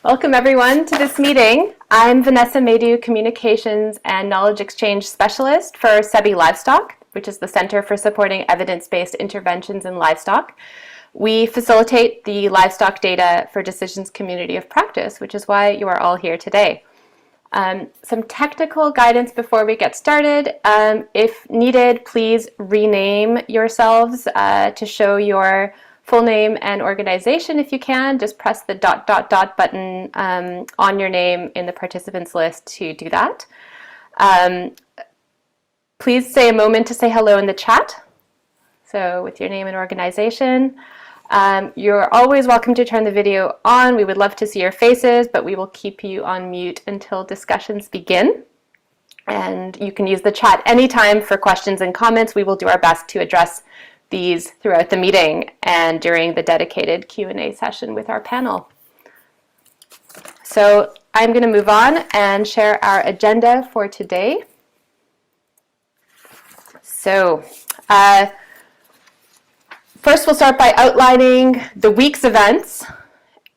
Welcome everyone to this meeting. I'm Vanessa Maydew, Communications and Knowledge Exchange Specialist for SEBI-Livestock, which is the Center for Supporting Evidence-Based Interventions in Livestock. We facilitate the livestock data for decisions community of practice, which is why you are all here today. Some technical guidance before we get started. If needed, please rename yourselves to show your full name and organization if you can. Just press the ... button on your name in the participants list to do that. Please say a moment to say hello in the chat. So with your name and organization. You're always welcome to turn the video on. We would love to see your faces, but we will keep you on mute until discussions begin. And you can use the chat anytime for questions and comments. We will do our best to address these throughout the meeting and during the dedicated Q&A session with our panel. So I'm going to move on and share our agenda for today. So first we'll start by outlining the week's events,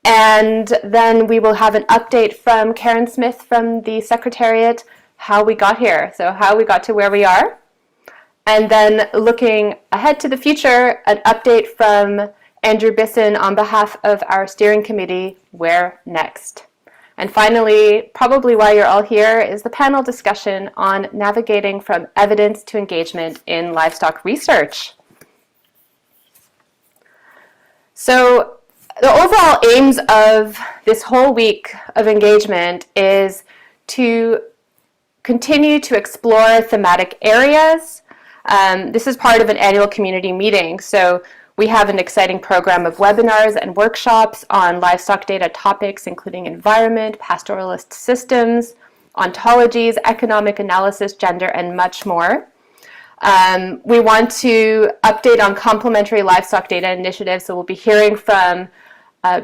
and then we will have an update from Karen Smyth from the Secretariat, how we got here, so how we got to where we are. And then looking ahead to the future, an update from Andrew Bisson on behalf of our steering committee, where next. And finally, probably why you're all here, is the panel discussion on navigating from evidence to engagement in livestock research. So the overall aims of this whole week of engagement is to continue to explore thematic areas. This is part of an annual community meeting, so we have an exciting program of webinars and workshops on livestock data topics, including environment, pastoralist systems, ontologies, economic analysis, gender, and much more. We want to update on complementary livestock data initiatives, so we'll be hearing from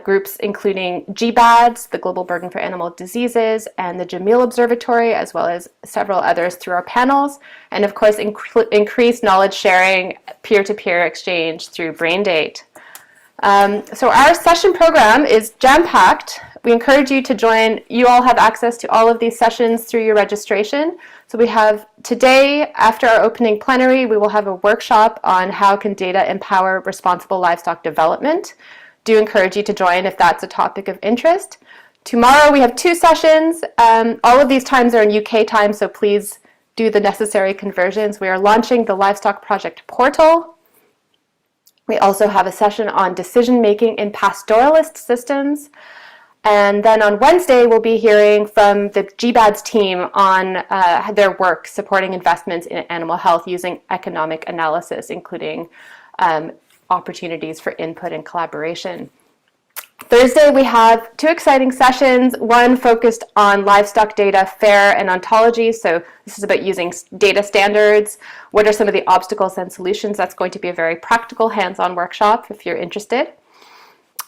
groups including GBADS, the Global Burden for Animal Diseases, and the Jamil Observatory, as well as several others through our panels, and of course increased knowledge sharing, peer-to-peer exchange through Braindate. So our session program is jam-packed. We encourage you to join. You all have access to all of these sessions through your registration. So we have today, after our opening plenary, we will have a workshop on how can data empower responsible livestock development. Do encourage you to join if that's a topic of interest. Tomorrow we have 2 sessions. All of these times are in UK time, so please do the necessary conversions. We are launching the Livestock Project portal. We also have a session on decision-making in pastoralist systems. And then on Wednesday, we'll be hearing from the GBADS team on their work supporting investments in animal health using economic analysis, including opportunities for input and collaboration. Thursday, we have 2 exciting sessions, one focused on livestock data, FAIR, and ontology. So this is about using data standards. What are some of the obstacles and solutions? That's going to be a very practical, hands-on workshop if you're interested.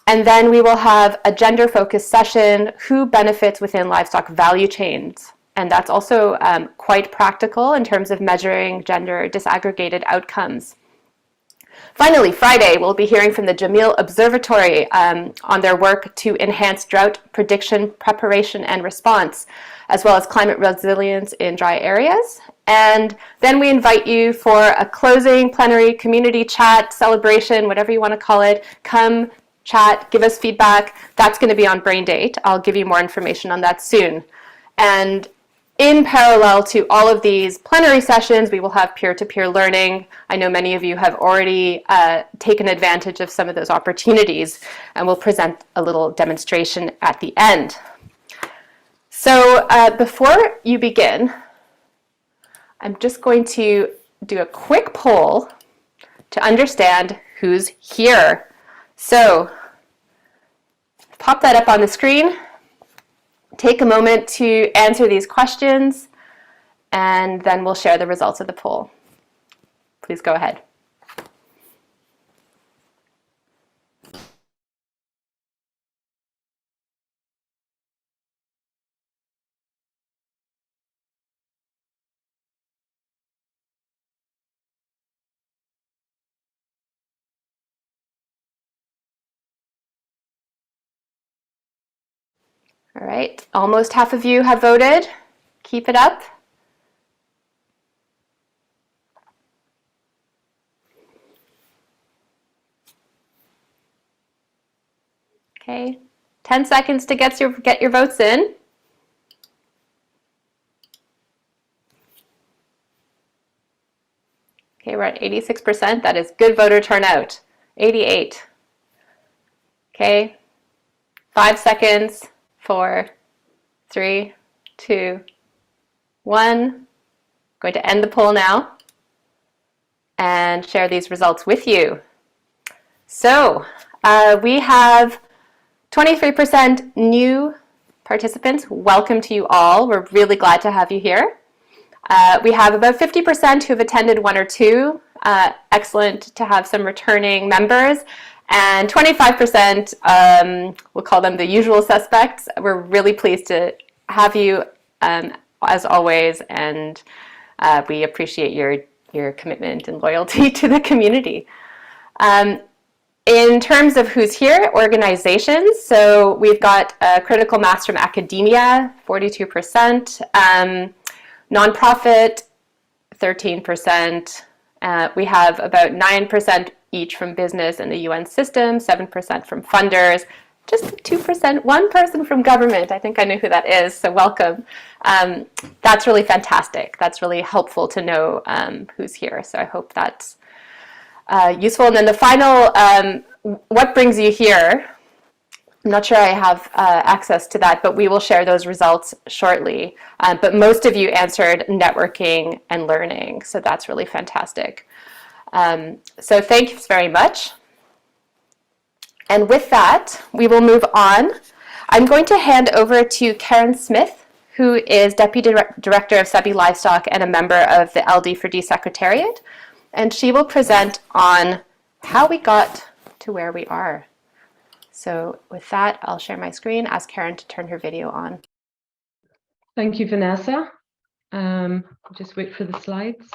And then we will have a gender-focused session, who benefits within livestock value chains. And that's also quite practical in terms of measuring gender disaggregated outcomes. Finally, Friday, we'll be hearing from the Jamil Observatory on their work to enhance drought prediction, preparation, and response, as well as climate resilience in dry areas. And then we invite you for a closing plenary community chat, celebration, whatever you want to call it. Come chat, give us feedback. That's going to be on Braindate. I'll give you more information on that soon. And in parallel to all of these plenary sessions, we will have peer-to-peer learning. I know many of you have already taken advantage of some of those opportunities, and we'll present a little demonstration at the end. So before you begin, I'm just going to do a quick poll to understand who's here. So pop that up on the screen. Take a moment to answer these questions, and then we'll share the results of the poll. Please go ahead. All right, almost half of you have voted. Keep it up. Okay, 10 seconds to get your votes in. Okay, we're at 86%. That is good voter turnout. 88. Okay, 5 seconds. 4, 3, 2, 1. Going to end the poll now and share these results with you. So we have 23% new participants. Welcome to you all. We're really glad to have you here. We have about 50% who have attended 1 or 2. Excellent to have some returning members. And 25%, we'll call them the usual suspects. We're really pleased to have you as always, and we appreciate your commitment and loyalty to the community. In terms of who's here, organizations, so we've got critical mass from academia, 42%, nonprofit, 13%. We have about 9% each from business and the UN system, 7% from funders, just 2%, one person from government. I think I know who that is, so welcome. That's really fantastic. That's really helpful to know who's here, so I hope that's useful. And then the final, what brings you here? I'm not sure I have access to that, but we will share those results shortly. But most of you answered networking and learning, so that's really fantastic. So thanks very much. And with that, we will move on. I'm going to hand over to Karen Smyth, who is Deputy Director of SEBI-Livestock and a member of the LD4D Secretariat. And she will present on how we got to where we are. So with that, I'll share my screen, ask Karen to turn her video on. Thank you, Vanessa. Just wait for the slides.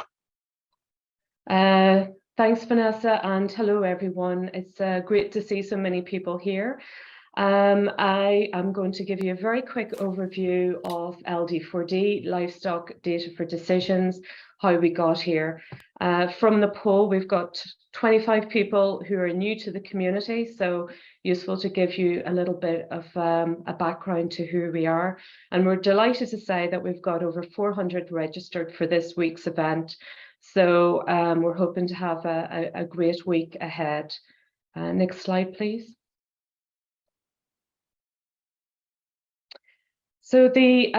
Thanks, Vanessa, and hello, everyone. It's great to see so many people here. I am going to give you a very quick overview of LD4D, Livestock Data for Decisions, how we got here. From the poll, we've got 25 people who are new to the community, so useful to give you a little bit of a background to who we are. And we're delighted to say that we've got over 400 registered for this week's event. So we're hoping to have a great week ahead. Next slide, please. So the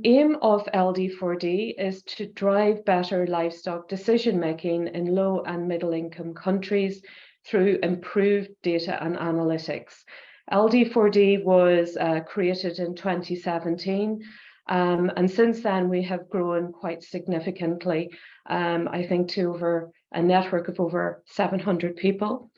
aim of LD4D is to drive better livestock decision-making in low and middle income countries through improved data and analytics. LD4D was created in 2017, and since then we have grown quite significantly, I think to over a network of over 700 people.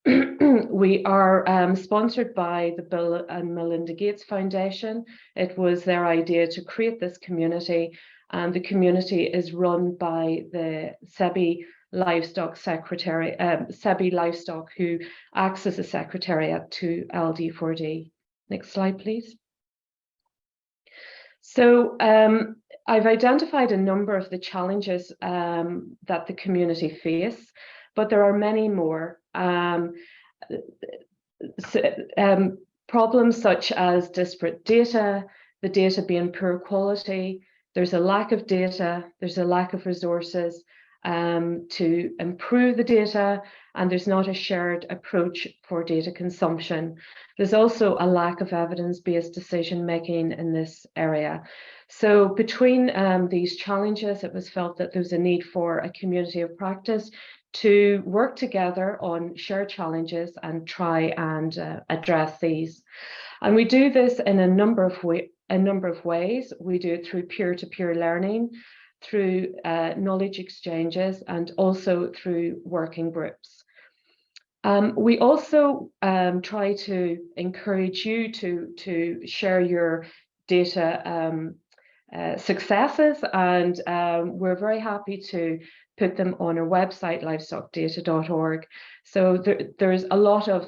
We are sponsored by the Bill and Melinda Gates Foundation. It was their idea to create this community, and the community is run by the SEBI-Livestock Secretary, SEBI-Livestock, who acts as a secretariat to LD4D. Next slide, please. So I've identified a number of the challenges that the community face, but there are many more. Problems such as disparate data, the data being poor quality, there's a lack of data, there's a lack of resources to improve the data, and there's not a shared approach for data consumption. There's also a lack of evidence-based decision-making in this area. So between these challenges, it was felt that there was a need for a community of practice to work together on shared challenges and try and address these. And we do this in a number of ways. We do it through peer-to-peer learning, through knowledge exchanges, and also through working groups. We also try to encourage you to share your data successes, and we're very happy to put them on our website, livestockdata.org. So there's a lot of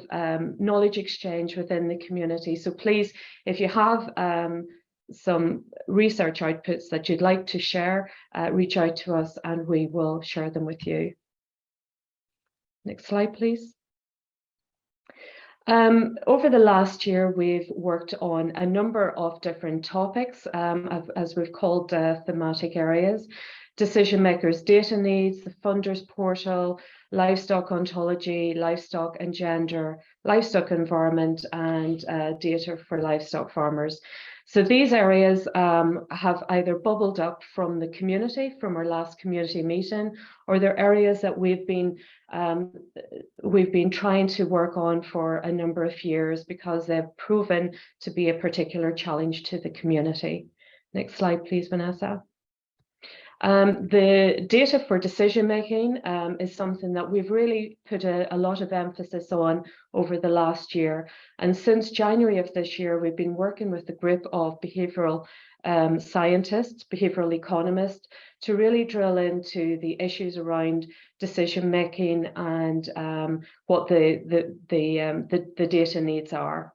knowledge exchange within the community. So please, if you have some research outputs that you'd like to share, reach out to us and we will share them with you. Next slide, please. Over the last year, we've worked on a number of different topics, as we've called thematic areas: decision makers' data needs, the funders portal, livestock ontology, livestock and gender, livestock environment, and data for livestock farmers. So these areas have either bubbled up from the community, from our last community meeting, or they're areas that we've been trying to work on for a number of years because they've proven to be a particular challenge to the community. Next slide, please, Vanessa. The data for decision making is something that we've really put a lot of emphasis on over the last year. And since January of this year, we've been working with a group of behavioral scientists, behavioral economists, to really drill into the issues around decision making and what the data needs are.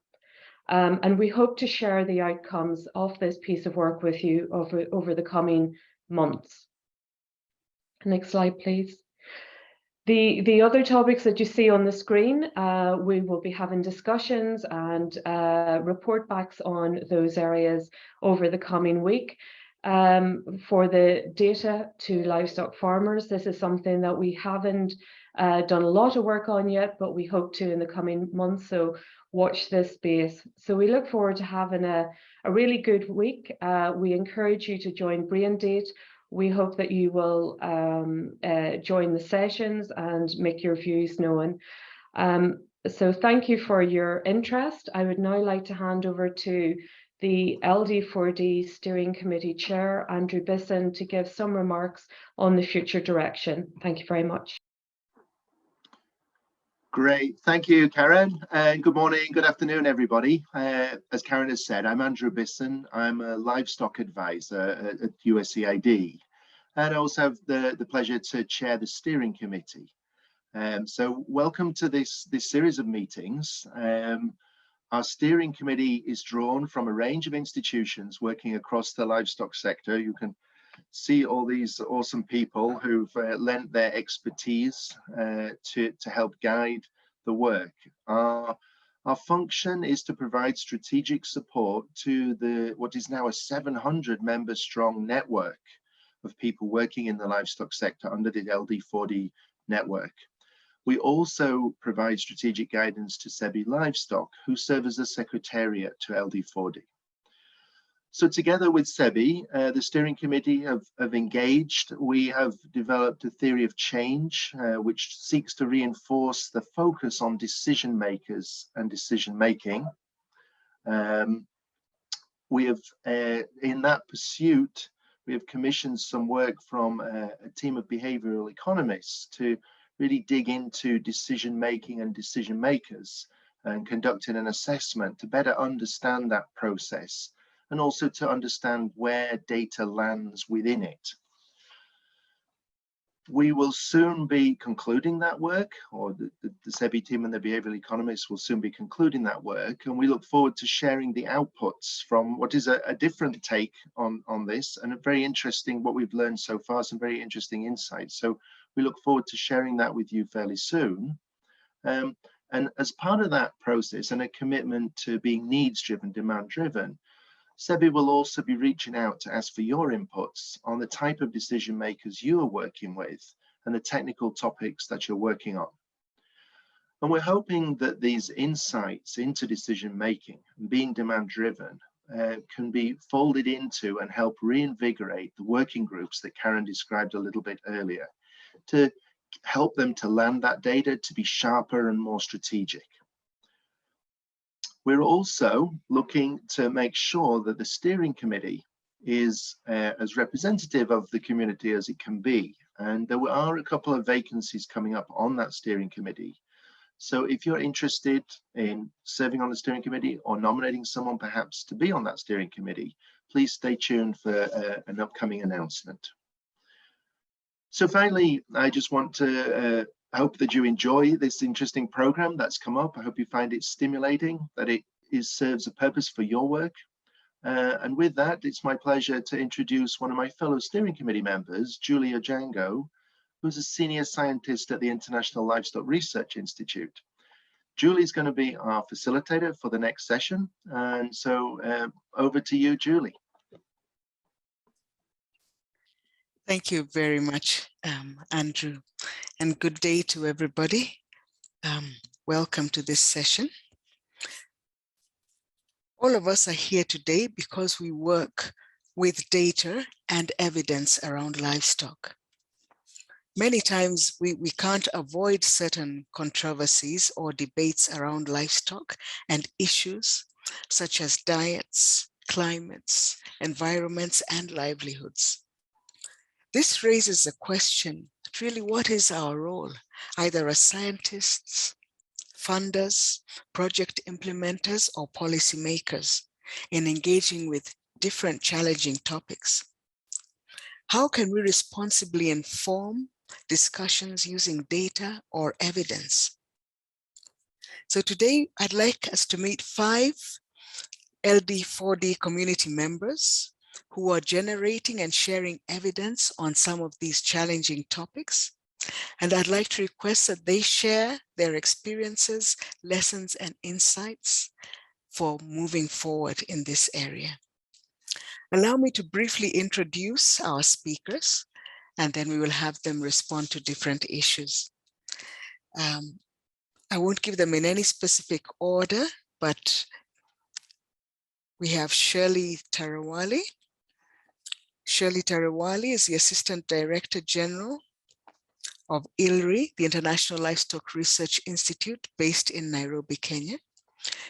And we hope to share the outcomes of this piece of work with you over the coming months. Next slide, please. The other topics that you see on the screen, we will be having discussions and report backs on those areas over the coming week. For the data to livestock farmers, this is something that we haven't done a lot of work on yet, but we hope to in the coming months, so watch this space. So we look forward to having a really good week. We encourage you to join Brain Date. We hope that you will join the sessions and make your views known. So thank you for your interest. I would now like to hand over to the LD4D Steering Committee Chair, Andrew Bisson, to give some remarks on the future direction. Thank you very much. Great, thank you, Karen. Good morning, good afternoon, everybody. As Karen has said, I'm Andrew Bisson. I'm a livestock advisor at USAID, and I also have the pleasure to chair the steering committee. So welcome to this series of meetings. Our steering committee is drawn from a range of institutions working across the livestock sector. You can see all these awesome people who've lent their expertise to help guide the work. Our function is to provide strategic support to what is now a 700 member strong network of people working in the livestock sector under the LD4D network. We also provide strategic guidance to SEBI-Livestock, who serve as a secretariat to LD4D. So together with SEBI, the steering committee have engaged. We have developed a theory of change, which seeks to reinforce the focus on decision makers and decision making. We have, in that pursuit, we have commissioned some work from a team of behavioral economists to really dig into decision making and decision makers and conducting an assessment to better understand that process, and also to understand where data lands within it. We will soon be concluding that work, or the SEBI team and the behavioral economists will soon be concluding that work, and we look forward to sharing the outputs from what is a different take on this, and a very interesting, what we've learned so far, some very interesting insights. So we look forward to sharing that with you fairly soon. And as part of that process and a commitment to being needs-driven, demand-driven, SEBI will also be reaching out to ask for your inputs on the type of decision makers you are working with and the technical topics that you're working on. And we're hoping that these insights into decision making and being demand driven can be folded into and help reinvigorate the working groups that Karen described a little bit earlier, to help them to land that data to be sharper and more strategic. We're also looking to make sure that the steering committee is as representative of the community as it can be. And there are a couple of vacancies coming up on that steering committee. So if you're interested in serving on the steering committee or nominating someone perhaps to be on that steering committee, please stay tuned for an upcoming announcement. So finally, I just want to hope that you enjoy this interesting program that's come up. I hope you find it stimulating, that it serves a purpose for your work. And with that, it's my pleasure to introduce one of my fellow steering committee members, Julia Jango, who's a senior scientist at the International Livestock Research Institute. Julie's going to be our facilitator for the next session. And so over to you, Julie. Thank you very much, Andrew, and good day to everybody. Welcome to this session. All of us are here today because we work with data and evidence around livestock. Many times we can't avoid certain controversies or debates around livestock and issues such as diets, climates, environments, and livelihoods. This raises a question, really, what is our role, either as scientists, funders, project implementers, or policymakers in engaging with different challenging topics? How can we responsibly inform discussions using data or evidence? So today, I'd like us to meet 5 LD4D community members who are generating and sharing evidence on some of these challenging topics. And I'd like to request that they share their experiences, lessons, and insights for moving forward in this area. Allow me to briefly introduce our speakers, and then we will have them respond to different issues. I won't give them in any specific order, but we have Shirley Tarawali. Shirley Tarawali is the Assistant Director General of ILRI, the International Livestock Research Institute based in Nairobi, Kenya.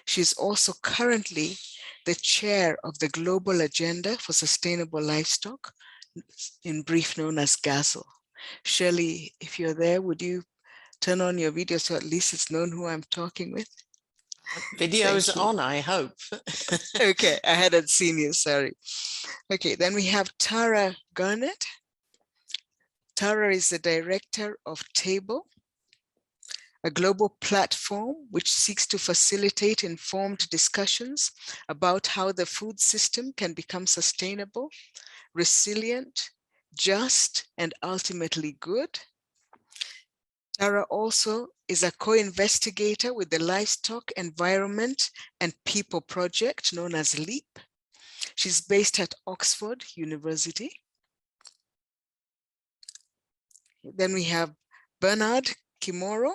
She's also currently the chair of the Global Agenda for Sustainable Livestock, in brief known as GASL. Shirley, if you're there, would you turn on your video so at least it's known who I'm talking with? Video's on, I hope. Okay, I hadn't seen you, sorry. Okay, then we have Tara Garnett. Tara is the director of Table, a global platform which seeks to facilitate informed discussions about how the food system can become sustainable, resilient, just, and ultimately good. Tara also is a co-investigator with the Livestock, Environment and People project known as LEAP. She's based at Oxford University. Then we have Bernard Kimoro.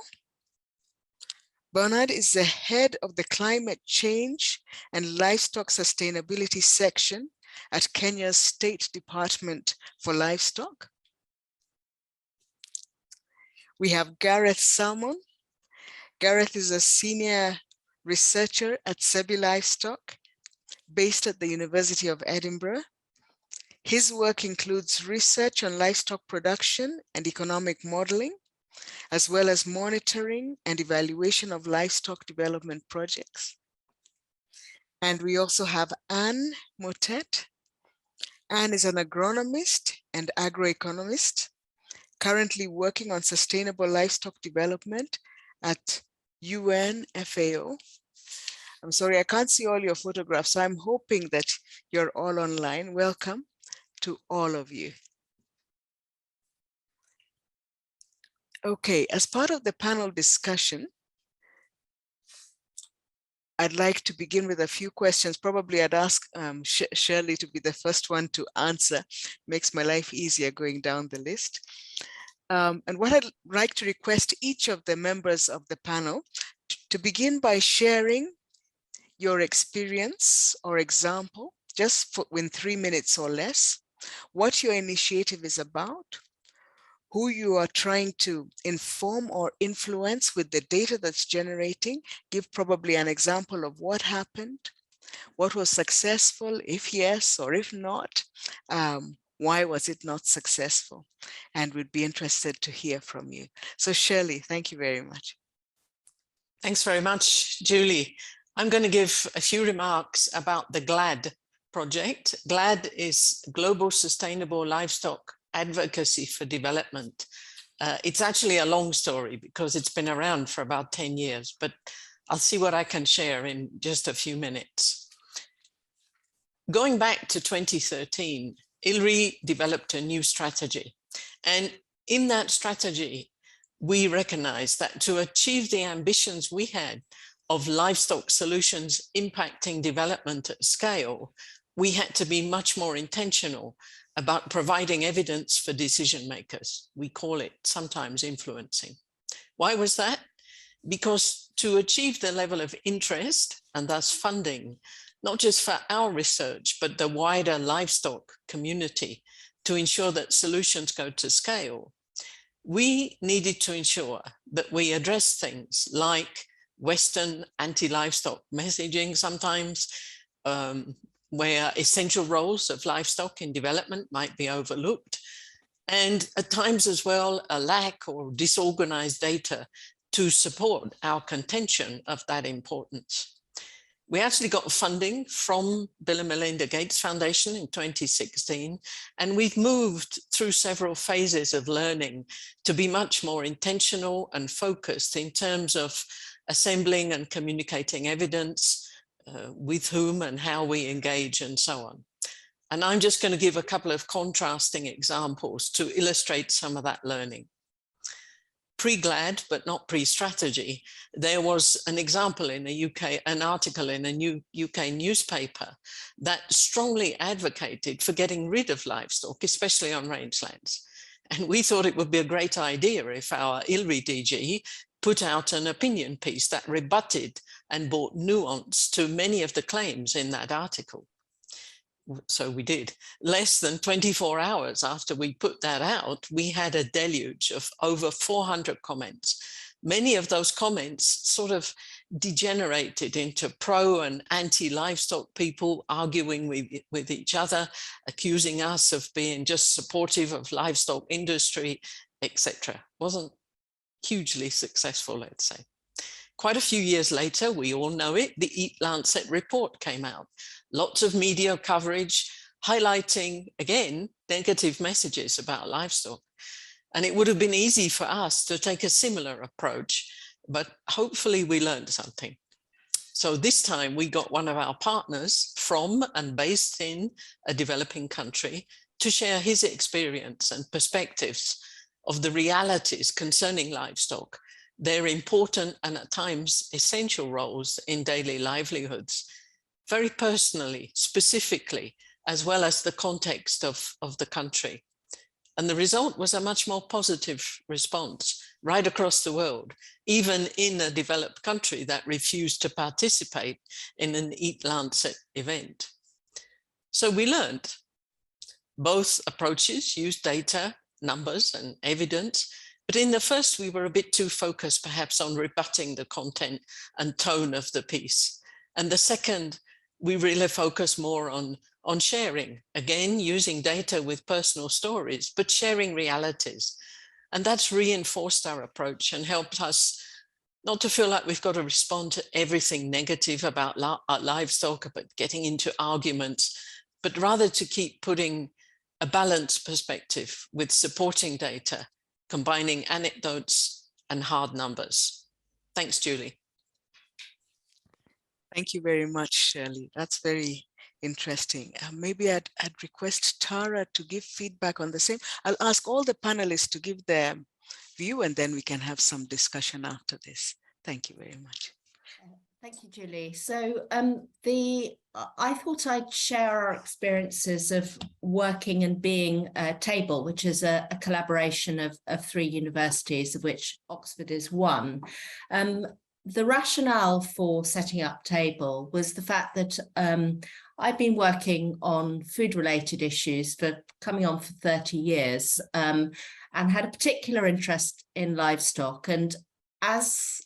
Bernard is the head of the Climate Change and Livestock Sustainability section at Kenya's State Department for Livestock. We have Gareth Salmon. Gareth is a senior researcher at SEBI-Livestock, based at the University of Edinburgh. His work includes research on livestock production and economic modeling, as well as monitoring and evaluation of livestock development projects. And we also have Anne Mottet. Anne is an agronomist and agroeconomist, currently working on sustainable livestock development at UNFAO. I'm sorry, I can't see all your photographs, so I'm hoping that you're all online. Welcome to all of you. Okay, as part of the panel discussion, I'd like to begin with a few questions. Probably I'd ask Shirley to be the first one to answer. Makes my life easier going down the list. And what I'd like to request each of the members of the panel to begin by sharing your experience or example, just in 3 minutes or less, what your initiative is about, who you are trying to inform or influence with the data that's generating. Give probably an example of what happened, what was successful, if yes or if not, why was it not successful? And we'd be interested to hear from you. So Shirley, thank you very much. Thanks very much, Julie. I'm going to give a few remarks about the GLAD project. GLAD is Global Sustainable Livestock advocacy for development. It's actually a long story because it's been around for about 10 years, but I'll see what I can share in just a few minutes. Going back to 2013, ILRI developed a new strategy. And in that strategy, we recognized that to achieve the ambitions we had of livestock solutions impacting development at scale, we had to be much more intentional about providing evidence for decision makers. We call it sometimes influencing. Why was that? Because to achieve the level of interest and thus funding, not just for our research, but the wider livestock community, to ensure that solutions go to scale, we needed to ensure that we address things like Western anti-livestock messaging sometimes, where essential roles of livestock in development might be overlooked, and at times as well, a lack or disorganized data to support our contention of that importance. We actually got funding from Bill and Melinda Gates Foundation in 2016, and we've moved through several phases of learning to be much more intentional and focused in terms of assembling and communicating evidence, with whom and how we engage and so on. And I'm just going to give a couple of contrasting examples to illustrate some of that learning. Pre-GLAD, but not pre-strategy, there was an example in the UK, an article in a new UK newspaper that strongly advocated for getting rid of livestock, especially on rangelands. And we thought it would be a great idea if our ILRI DG put out an opinion piece that rebutted and brought nuance to many of the claims in that article. So we did. Less than 24 hours after we put that out, we had a deluge of over 400 comments. Many of those comments sort of degenerated into pro and anti-livestock people arguing with each other, accusing us of being just supportive of livestock industry, etc. Wasn't hugely successful, let's say. Quite a few years later, we all know it, the Eat Lancet report came out. Lots of media coverage highlighting, again, negative messages about livestock. And it would have been easy for us to take a similar approach, but hopefully we learned something. So this time we got one of our partners from and based in a developing country to share his experience and perspectives of the realities concerning livestock, their important and at times essential roles in daily livelihoods, very personally, specifically, as well as the context of the country. And the result was a much more positive response right across the world, even in a developed country that refused to participate in an Eat Lancet event. So we learned both approaches used data, numbers and evidence, but in the first we were a bit too focused perhaps on rebutting the content and tone of the piece. And the second, we really focus more on sharing, again, using data with personal stories, but sharing realities. And that's reinforced our approach and helped us not to feel like we've got to respond to everything negative about livestock, but getting into arguments, but rather to keep putting a balanced perspective with supporting data, combining anecdotes and hard numbers. Thanks, Julie. Thank you very much, Shirley. That's very interesting. Maybe I'd request Tara to give feedback on the same. I'll ask all the panelists to give their view and then we can have some discussion after this. Thank you very much. Thank you, Julie. So I thought I'd share our experiences of working and being Table, which is a collaboration of 3 universities, of which Oxford is one. The rationale for setting up Table was the fact that I've been working on food-related issues for coming on for 30 years and had a particular interest in livestock. And as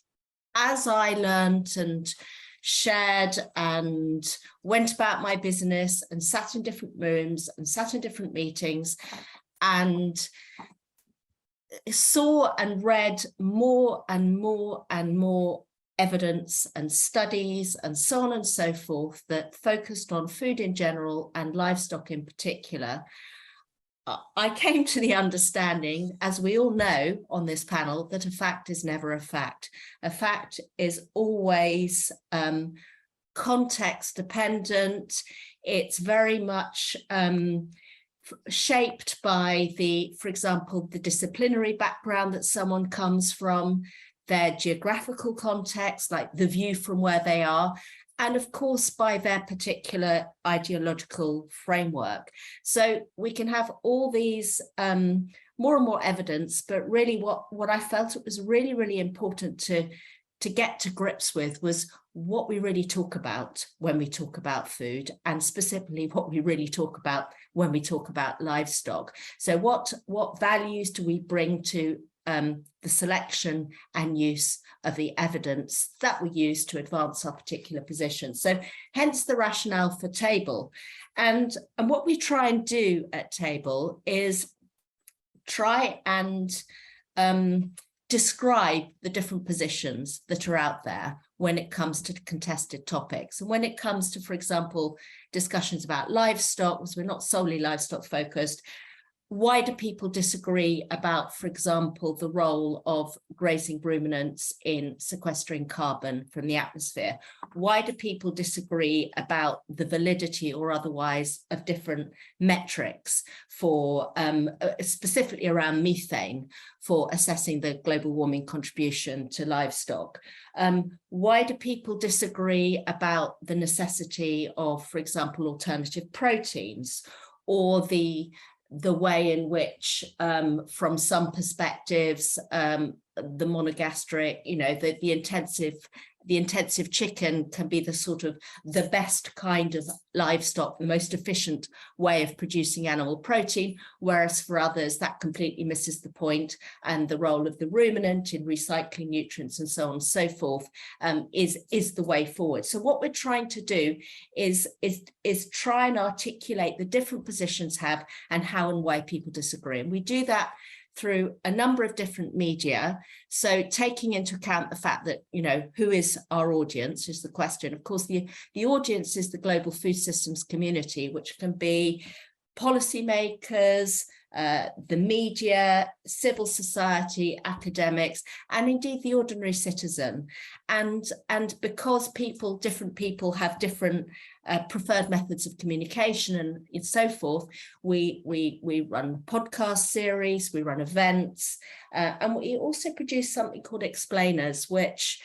I learned and shared and went about my business and sat in different rooms and sat in different meetings and saw and read more and more and more evidence and studies and so on and so forth that focused on food in general and livestock in particular, I came to the understanding, as we all know on this panel, that a fact is never a fact. A fact is always context dependent. It's very much shaped by for example, the disciplinary background that someone comes from, their geographical context, like the view from where they are, and of course by their particular ideological framework. So we can have all these more and more evidence, but really what I felt it was really, really important to get to grips with was what we really talk about when we talk about food, and specifically what we really talk about when we talk about livestock. So what values do we bring to the selection and use of the evidence that we use to advance our particular position? So hence the rationale for Table. And what we try and do at Table is try and describe the different positions that are out there when it comes to contested topics. And when it comes to, for example, discussions about livestock, because we're not solely livestock focused, why do people disagree about, for example, the role of grazing ruminants in sequestering carbon from the atmosphere? Why do people disagree about the validity or otherwise of different metrics for specifically around methane for assessing the global warming contribution to livestock? Why do people disagree about the necessity of, for example, alternative proteins, or the way in which, from some perspectives, the monogastric, the intensive chicken can be the sort of the best kind of livestock, the most efficient way of producing animal protein, whereas for others that completely misses the point, and the role of the ruminant in recycling nutrients and so on and so forth is the way forward. So what we're trying to do is try and articulate the different positions have and how and why people disagree. And we do that through a number of different media. So taking into account the fact that, who is our audience is the question. Of course, the audience is the global food systems community, which can be policymakers, the media, civil society, academics, and indeed the ordinary citizen. And because different people have different preferred methods of communication and so forth, we run podcast series, we run events, and we also produce something called Explainers, which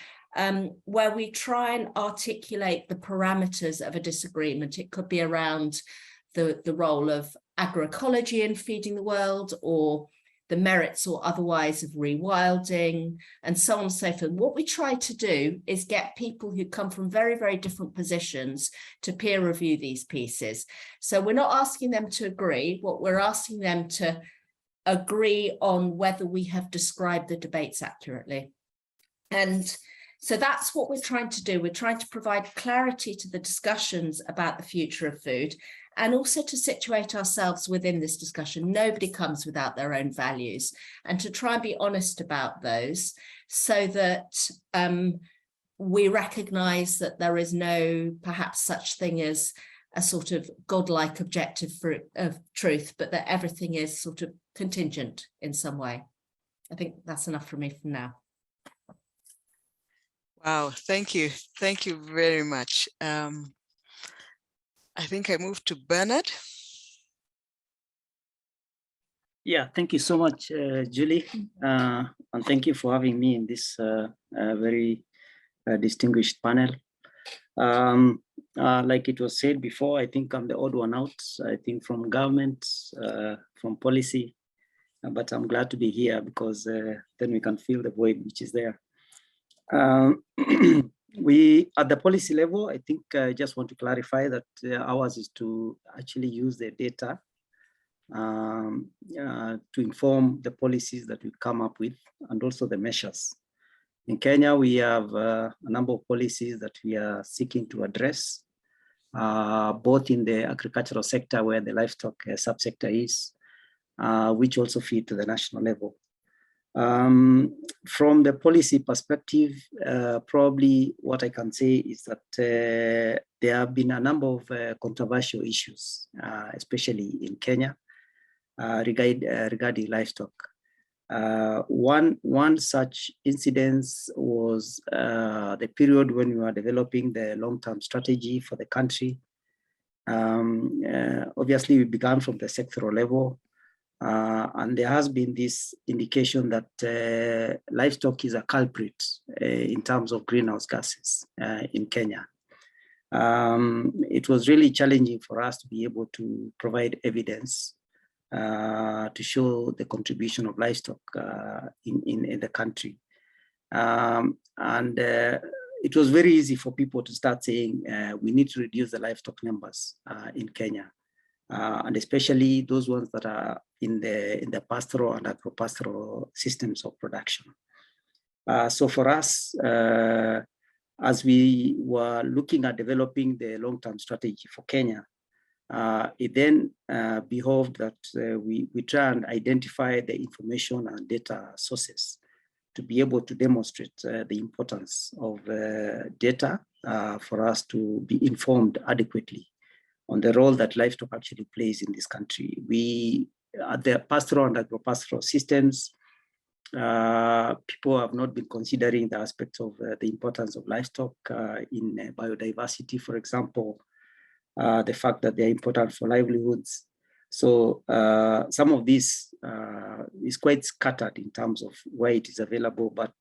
where we try and articulate the parameters of a disagreement. It could be around the role of agroecology in feeding the world, or the merits or otherwise of rewilding, and so on and so forth. What we try to do is get people who come from very, very different positions to peer review these pieces. So we're not asking them to agree. What we're asking them to agree on whether we have described the debates accurately. And so that's what we're trying to do. We're trying to provide clarity to the discussions about the future of food, and also to situate ourselves within this discussion. Nobody comes without their own values, and to try and be honest about those, so that we recognize that there is no perhaps such thing as a sort of godlike objective of truth, but that everything is sort of contingent in some way. I think that's enough for me for now. Wow, thank you. Thank you very much. I think I moved to Bernard. Yeah, thank you so much, Julie. And thank you for having me in this very distinguished panel. Like it was said before, I think I'm the odd one out, I think from government, from policy, but I'm glad to be here because then we can fill the void which is there. We, at the policy level, I think I just want to clarify that ours is to actually use the data to inform the policies that we come up with, and also the measures. In Kenya, we have a number of policies that we are seeking to address, both in the agricultural sector, where the livestock subsector is, which also feed to the national level. From the policy perspective, probably what I can say is that there have been a number of controversial issues, especially in Kenya. regarding livestock. One such incident was the period when we were developing the long-term strategy for the country. Obviously, we began from the sectoral level, and there has been this indication that livestock is a culprit in terms of greenhouse gases in Kenya. It was really challenging for us to be able to provide evidence to show the contribution of livestock in the country. It was very easy for people to start saying we need to reduce the livestock numbers in Kenya, and especially those ones that are in the pastoral and agro-pastoral systems of production. So for us, as we were looking at developing the long-term strategy for Kenya, it then behoved that we try and identify the information and data sources to be able to demonstrate the importance of data for us to be informed adequately on the role that livestock actually plays in this country. We, at the pastoral and agro-pastoral systems, people have not been considering the aspects of the importance of livestock in biodiversity, for example, the fact that they're important for livelihoods. So some of this is quite scattered in terms of where it is available, but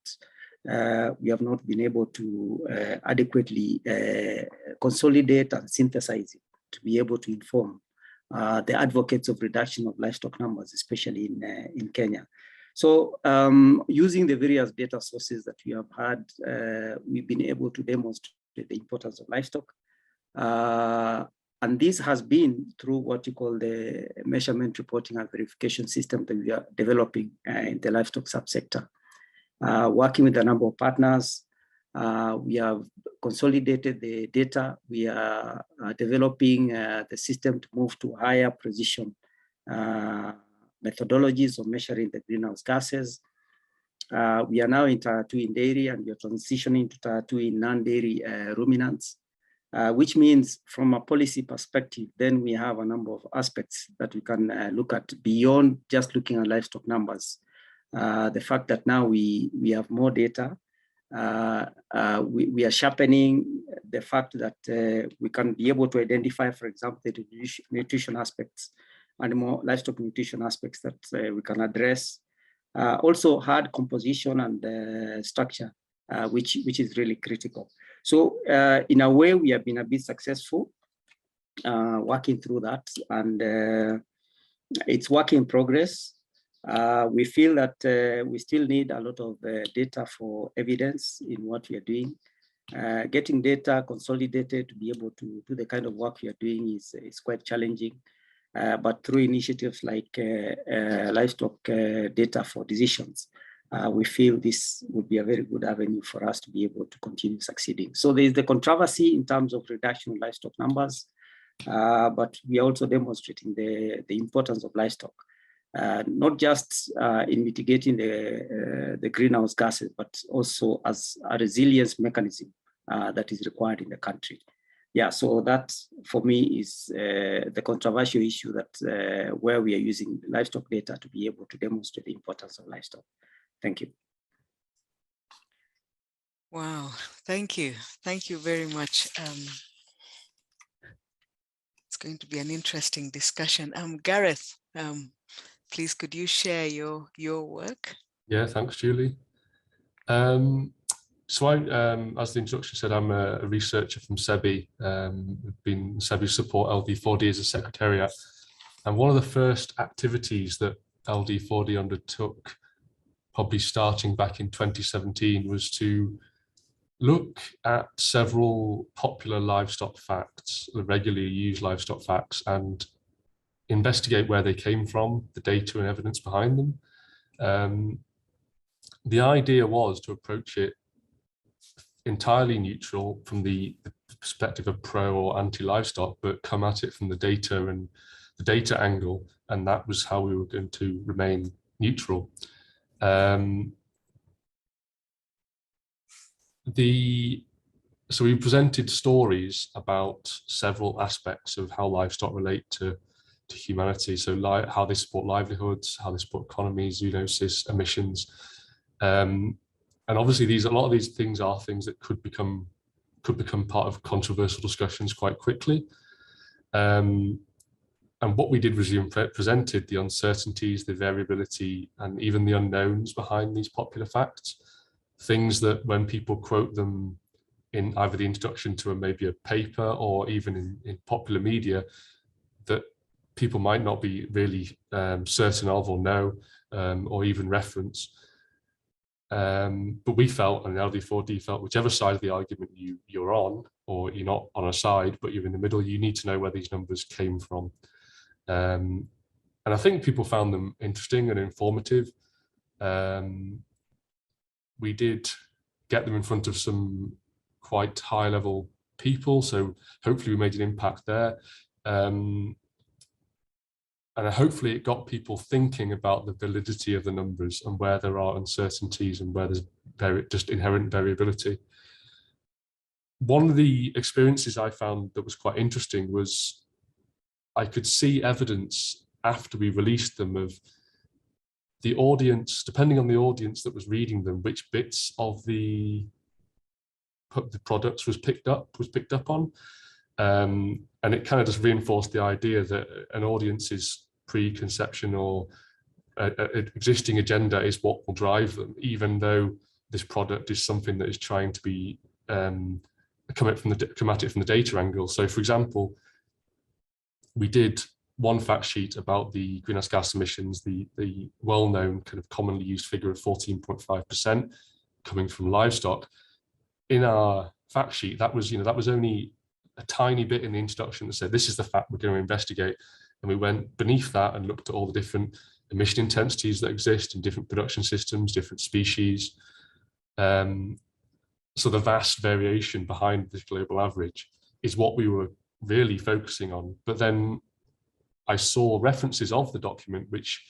we have not been able to adequately consolidate and synthesize it to be able to inform the advocates of reduction of livestock numbers, especially in Kenya. So using the various data sources that we have had, we've been able to demonstrate the importance of livestock. And this has been through what you call the measurement, reporting, and verification system that we are developing in the livestock subsector. Working with a number of partners, we have consolidated the data. We are developing the system to move to higher precision methodologies of measuring the greenhouse gases. We are now in Tier 2 in dairy, and we are transitioning to Tier 2 in non-dairy ruminants. Which means from a policy perspective, then we have a number of aspects that we can look at beyond just looking at livestock numbers. The fact that now we have more data, we are sharpening the fact that we can be able to identify, for example, the nutrition aspects and more livestock nutrition aspects that we can address. Also hard composition and structure, which is really critical. So in a way, we have been a bit successful working through that, and it's work in progress. We feel that we still need a lot of data for evidence in what we are doing. Getting data consolidated to be able to do the kind of work we are doing is quite challenging. But through initiatives like livestock data for decisions, we feel this would be a very good avenue for us to be able to continue succeeding. So there is the controversy in terms of reduction of livestock numbers, but we are also demonstrating the importance of livestock, not just in mitigating the greenhouse gases, but also as a resilience mechanism that is required in the country. Yeah, so that for me is the controversial issue that where we are using livestock data to be able to demonstrate the importance of livestock. Thank you. Wow, thank you. Thank you very much. It's going to be an interesting discussion. Gareth, please could you share your work? Yeah, thanks, Julie. So I, as the introduction said, I'm a researcher from SEBI. I've been SEBI support LD4D as a secretariat. And one of the first activities that LD4D undertook, probably starting back in 2017, was to look at several popular livestock facts, the regularly used livestock facts, and investigate where they came from, the data and evidence behind them. The idea was to approach it entirely neutral from the perspective of pro or anti-livestock, but come at it from the data and the data angle, and that was how we were going to remain neutral. So we presented stories about several aspects of how livestock relate to to humanity. So how they support livelihoods, how they support economies, zoonosis, emissions. And obviously a lot of these things are things that could become part of controversial discussions quite quickly. And what we did was we presented the uncertainties, the variability, and even the unknowns behind these popular facts. Things that when people quote them in either the introduction to maybe a paper or even in popular media, that people might not be really certain of or know or even reference. But we felt, and LD4D felt, whichever side of the argument you're on, or you're not on a side, but you're in the middle, you need to know where these numbers came from. And I think people found them interesting and informative. We did get them in front of some quite high level people, so hopefully we made an impact there. And hopefully it got people thinking about the validity of the numbers and where there are uncertainties and where there's just inherent variability. One of the experiences I found that was quite interesting was I could see evidence after we released them of the audience, depending on the audience that was reading them, which bits of the products was picked up on. And it kind of just reinforced the idea that an audience's preconception or existing agenda is what will drive them, even though this product is something that is trying to be come at it from the data angle. So, for example, we did one fact sheet about the greenhouse gas emissions, the well-known kind of commonly used figure of 14.5% coming from livestock. In our fact sheet, that was only a tiny bit in the introduction that said, this is the fact we're going to investigate. And we went beneath that and looked at all the different emission intensities that exist in different production systems, different species. So the vast variation behind this global average is what we were really focusing on. But then I saw references of the document which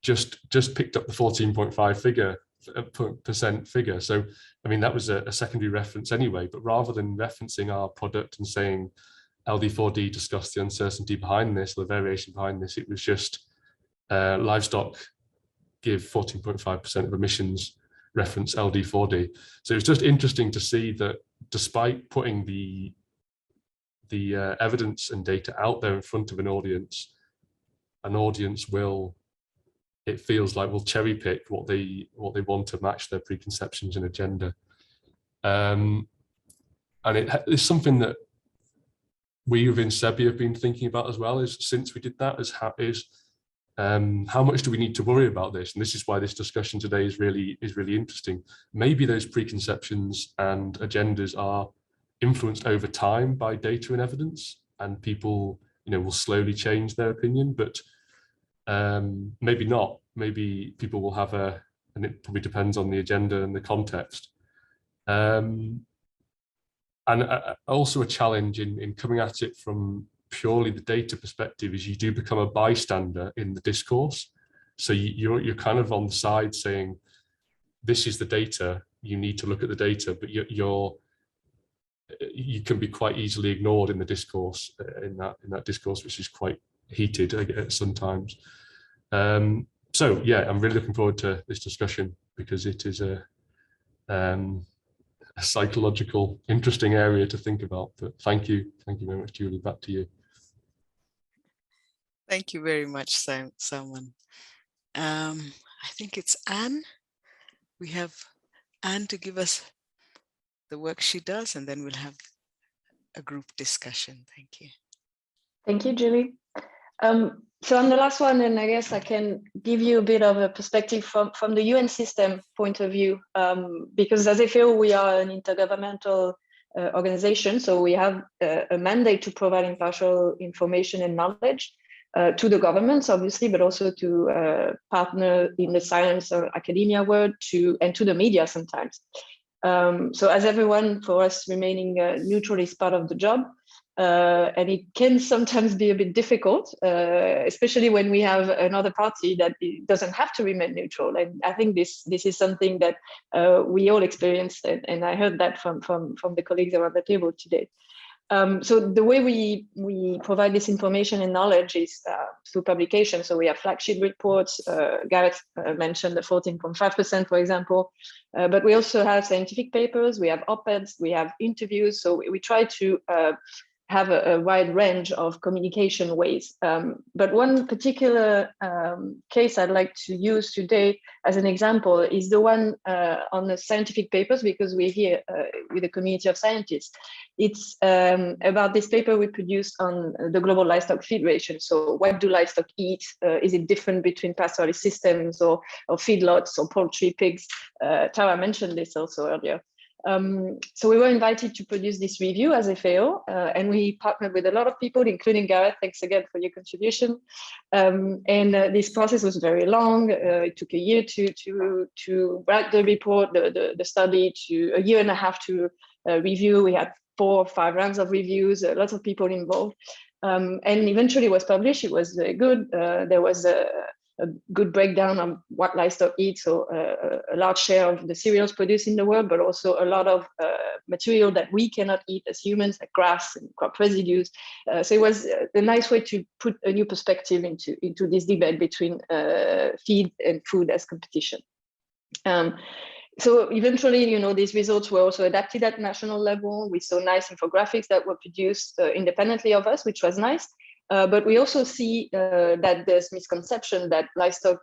just picked up the 14.5% figure. So, I mean, that was a secondary reference anyway, but rather than referencing our product and saying LD4D discussed the uncertainty behind this, or the variation behind this, it was just livestock give 14.5% of emissions, reference LD4D. So it was just interesting to see that despite putting the evidence and data out there in front of an audience will, it feels like, will cherry pick what they want to match their preconceptions and agenda. And it's something that we within SEBI have been thinking about as well, is since we did that, how much do we need to worry about this? And this is why this discussion today is really interesting. Maybe those preconceptions and agendas are influenced over time by data and evidence, and people, will slowly change their opinion, but maybe not. Maybe people will have and it probably depends on the agenda and the context. And also a challenge in coming at it from purely the data perspective is you do become a bystander in the discourse. So you're kind of on the side saying, this is the data, you need to look at the data, but you can be quite easily ignored in the discourse, in that discourse, which is quite heated sometimes. So yeah, I'm really looking forward to this discussion because it is a psychological, interesting area to think about. But thank you very much, Julie. Back to you. Thank you very much, Salmon. I think it's Anne. We have Anne to give us the work she does, and then we'll have a group discussion. Thank you. Thank you, Julie. So I'm the last one, and I guess I can give you a bit of a perspective from the UN system point of view, because as FAO, we are an intergovernmental organization, so we have a mandate to provide impartial information and knowledge to the governments, obviously, but also to partner in the science or academia world, and to the media sometimes. So as everyone, for us, remaining neutral is part of the job. And it can sometimes be a bit difficult, especially when we have another party that doesn't have to remain neutral. And I think this is something that we all experienced, and I heard that from the colleagues around the table today. So the way we provide this information and knowledge is through publication. So we have flagship reports. Gareth mentioned the 14.5%, for example, but we also have scientific papers, we have op-eds, we have interviews. So we try to have a wide range of communication ways. But one particular case I'd like to use today as an example is the one on the scientific papers, because we're here with a community of scientists. It's about this paper we produced on the global livestock feed ration. So what do livestock eat? Is it different between pastoralist systems or feedlots or poultry, pigs? Tara mentioned this also earlier. So we were invited to produce this review as FAO, and we partnered with a lot of people, including Gareth. Thanks again for your contribution. This process was very long. It took a year to write the report, the study, to a year and a half to review. We had 4 or 5 rounds of reviews, lots of people involved. And eventually it was published. It was very good. There was a good breakdown of what livestock eat, so a large share of the cereals produced in the world, but also a lot of material that we cannot eat as humans, like grass and crop residues. So it was a nice way to put a new perspective into this debate between feed and food as competition. So eventually, these results were also adapted at national level. We saw nice infographics that were produced independently of us, which was nice. But we also see that this misconception that livestock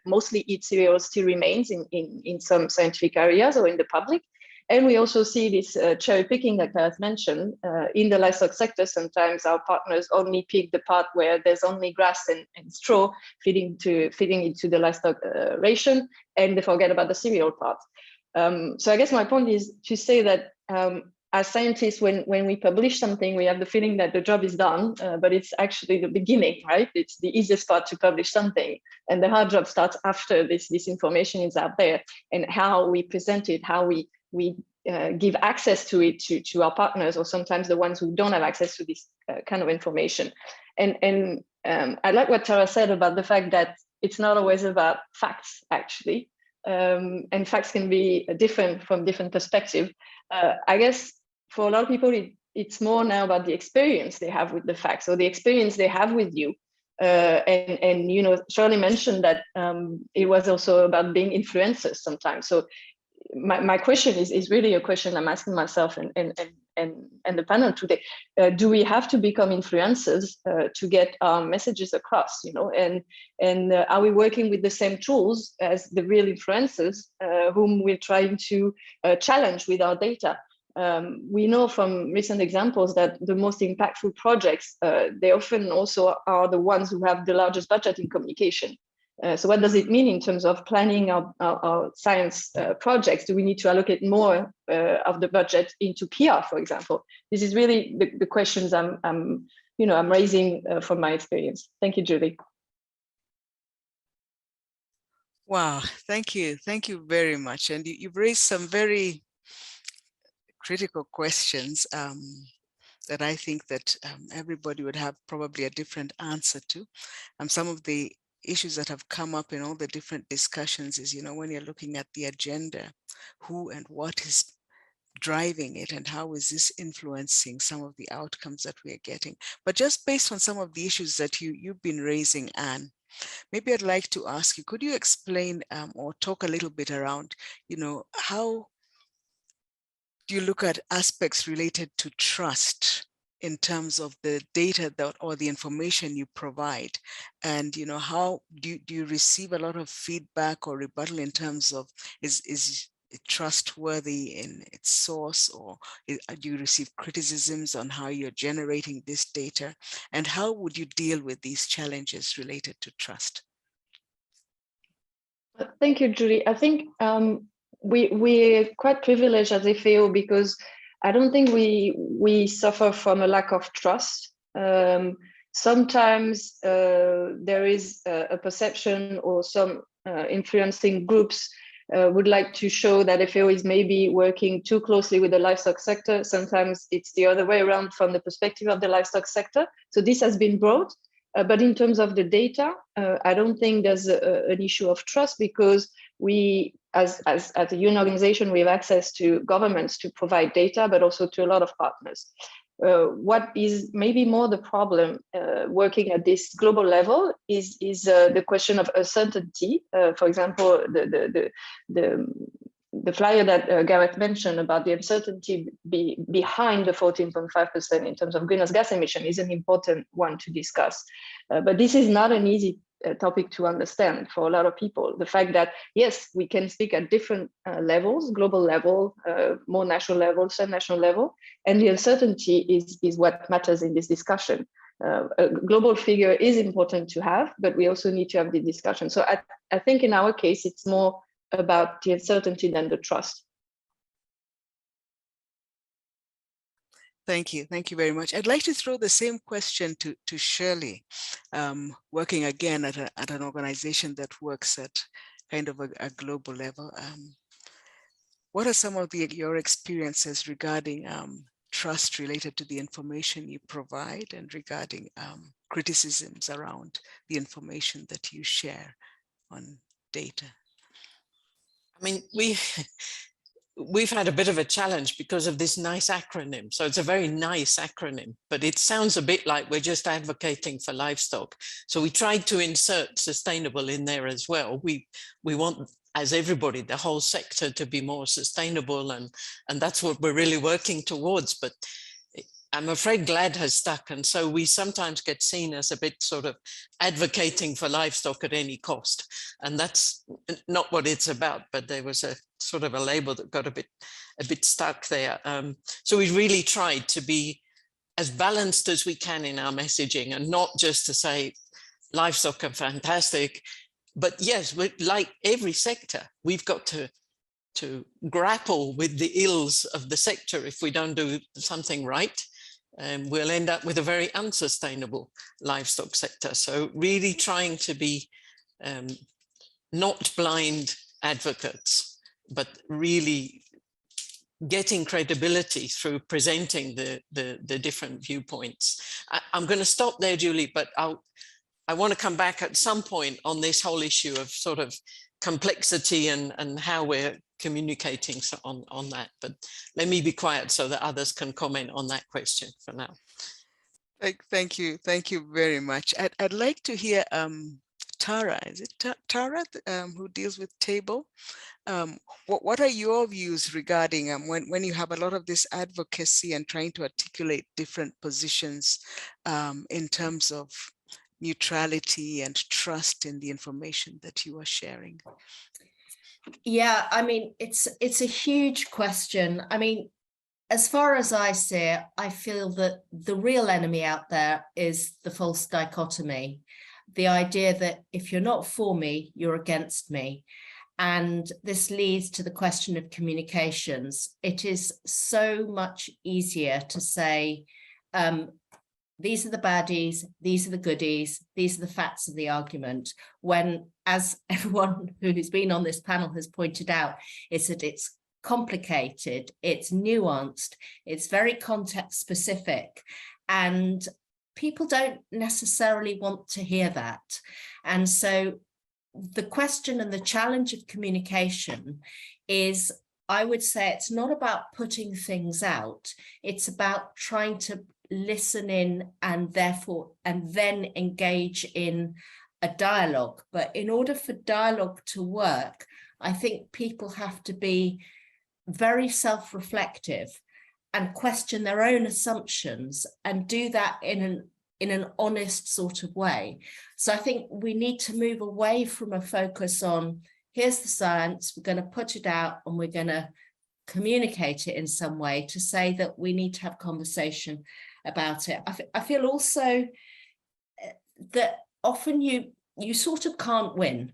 mostly eat cereals still remains in some scientific areas or in the public. And we also see this cherry picking that Gareth mentioned in the livestock sector. Sometimes our partners only pick the part where there's only grass and straw feeding into the livestock ration, and they forget about the cereal part. So I guess my point is to say that as scientists, when we publish something, we have the feeling that the job is done, but it's actually the beginning, right? It's the easiest part to publish something, and the hard job starts after this information is out there, and how we present it, how we give access to it to our partners, or sometimes the ones who don't have access to this kind of information. And I like what Tara said about the fact that it's not always about facts, actually. And facts can be different from different perspectives. I guess for a lot of people, it's more now about the experience they have with the facts, or the experience they have with you. And Shirley mentioned that it was also about being influencers sometimes. So my question is really a question I'm asking myself and the panel today. Do we have to become influencers to get our messages across? And are we working with the same tools as the real influencers whom we're trying to challenge with our data? We know from recent examples that the most impactful projects, they often also are the ones who have the largest budget in communication. So what does it mean in terms of planning our science projects? Do we need to allocate more of the budget into PR, for example? This is really the questions I'm raising from my experience. Thank you, Julie. Wow, thank you very much. And you've raised some very critical questions that I think that everybody would have probably a different answer to. Some of the issues that have come up in all the different discussions is, when you're looking at the agenda, who and what is driving it, and how is this influencing some of the outcomes that we are getting. But just based on some of the issues that you've been raising, Anne, maybe I'd like to ask you, could you explain or talk a little bit around, how do you look at aspects related to trust in terms of the data or the information you provide? And how do you receive a lot of feedback or rebuttal in terms of is it trustworthy in its source, or do you receive criticisms on how you're generating this data? And how would you deal with these challenges related to trust? Thank you, Julie. I think we're quite privileged as FAO, because I don't think we suffer from a lack of trust. Sometimes there is a perception, or some influencing groups would like to show that FAO is maybe working too closely with the livestock sector. Sometimes it's the other way around from the perspective of the livestock sector. So this has been brought. But in terms of the data, I don't think there's an issue of trust, because we, as a UN organization, we have access to governments to provide data, but also to a lot of partners. what is maybe more the problem working at this global level is the question of uncertainty. For example, the flyer that Gareth mentioned about the uncertainty behind the 14.5% in terms of greenhouse gas emission is an important one to discuss. But this is not an easy topic to understand for a lot of people. The fact that, yes, we can speak at different levels, global level, more national level, sub-national level, and the uncertainty is what matters in this discussion. A global figure is important to have, but we also need to have the discussion. So I think in our case, it's more about the uncertainty than the trust. Thank you. Thank you very much. I'd like to throw the same question to Shirley, working again at an organization that works at kind of a global level. What are some of your experiences regarding trust related to the information you provide and regarding criticisms around the information that you share on data? I mean, we've had a bit of a challenge because of this nice acronym. So it's a very nice acronym, but it sounds a bit like we're just advocating for livestock. So we tried to insert sustainable in there as well. We want, as everybody, the whole sector to be more sustainable, and that's what we're really working towards. But I'm afraid GLAD has stuck, and so we sometimes get seen as a bit sort of advocating for livestock at any cost, and that's not what it's about. But there was a sort of a label that got a bit stuck there. So we really tried to be as balanced as we can in our messaging, and not just to say livestock are fantastic, but yes, like every sector, we've got to grapple with the ills of the sector. If we don't do something right, we'll end up with a very unsustainable livestock sector. So really trying to be not blind advocates, but really getting credibility through presenting the different viewpoints. I'm going to stop there, Julie, but I want to come back at some point on this whole issue of sort of complexity and how we're communicating on that. But let me be quiet so that others can comment on that question for now. Thank you very much. I'd like to hear Tara. Is it Tara who deals with table? What are your views regarding when you have a lot of this advocacy and trying to articulate different positions in terms of neutrality and trust in the information that you are sharing? Yeah, I mean, it's a huge question. I mean, as far as I see it, I feel that the real enemy out there is the false dichotomy. The idea that if you're not for me, you're against me. And this leads to the question of communications. It is so much easier to say, these are the baddies, these are the goodies, these are the facts of the argument, when, as everyone who's been on this panel has pointed out, is that it's complicated, it's nuanced, it's very context specific, and people don't necessarily want to hear that. And so the question and the challenge of communication is, I would say, it's not about putting things out, it's about trying to listen in and then engage in a dialogue. But in order for dialogue to work, I think people have to be very self-reflective and question their own assumptions and do that in an honest sort of way. So I think we need to move away from a focus on, here's the science, we're going to put it out and we're going to communicate it in some way, to say that we need to have conversation about it. I feel also that often you sort of can't win,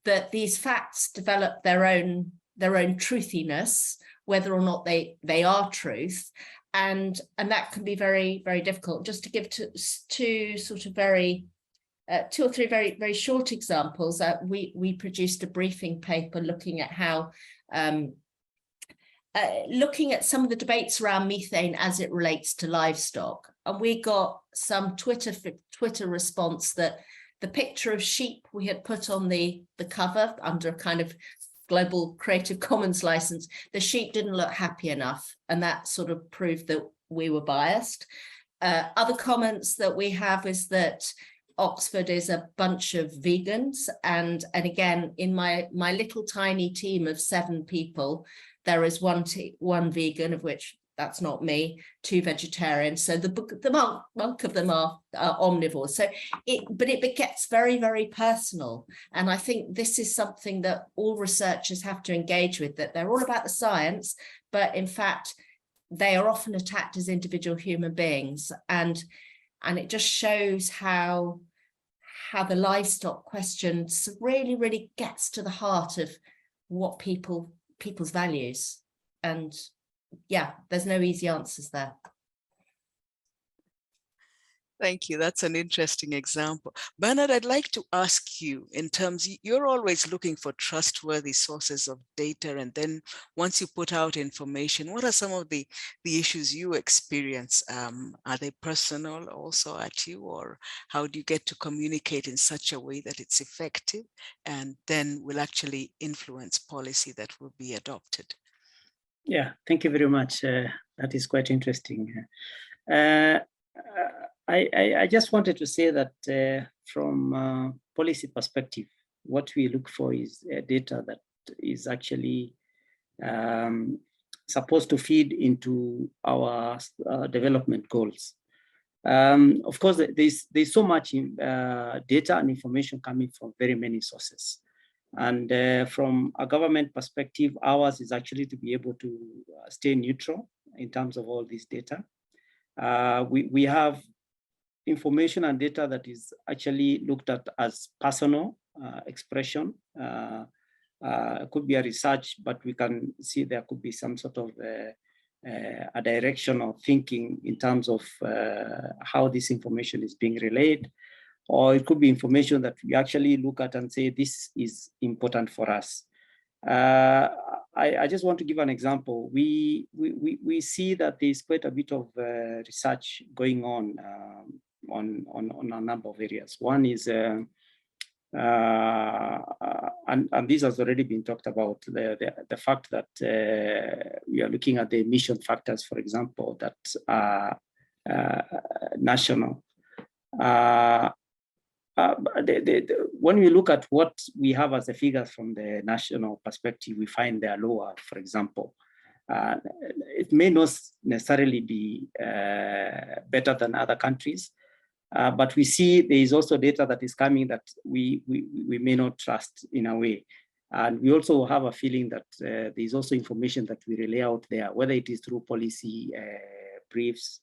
that these facts develop their own truthiness, whether or not they are truth, and that can be very, very difficult. Just to give two or three very short examples, we produced a briefing paper looking at how looking at some of the debates around methane as it relates to livestock. And we got some Twitter response that the picture of sheep we had put on the cover under a kind of global Creative Commons license, the sheep didn't look happy enough. And that sort of proved that we were biased. Other comments that we have is that Oxford is a bunch of vegans, and again, in my little tiny team of 7 people, there is one vegan, of which that's not me, 2 vegetarians. So the bulk of them are omnivores. So it gets very, very personal, and I think this is something that all researchers have to engage with. That they're all about the science, but in fact, they are often attacked as individual human beings, and it just shows how the livestock question really, really gets to the heart of what people's values. And yeah, there's no easy answers there. Thank you. That's an interesting example. Bernard, I'd like to ask you, in terms, you're always looking for trustworthy sources of data, and then once you put out information, what are some of the issues you experience? Are they personal also at you, or how do you get to communicate in such a way that it's effective and then will actually influence policy that will be adopted? Yeah, thank you very much. That is quite interesting. I just wanted to say that from policy perspective, what we look for is data that is actually supposed to feed into our development goals. Of course, there's so much data and information coming from very many sources. And from a government perspective, ours is actually to be able to stay neutral in terms of all this data. We have information and data that is actually looked at as personal expression. It could be a research, but we can see there could be some sort of a direction of thinking in terms of how this information is being relayed. Or it could be information that we actually look at and say, this is important for us. I just want to give an example. We see that there's quite a bit of research going on a number of areas. One is, and this has already been talked about, the fact that we are looking at the emission factors, for example, that are national. When we look at what we have as the figures from the national perspective, we find they are lower, for example. It may not necessarily be better than other countries, but we see there is also data that is coming that we may not trust in a way. And we also have a feeling that there is also information that we relay out there, whether it is through policy briefs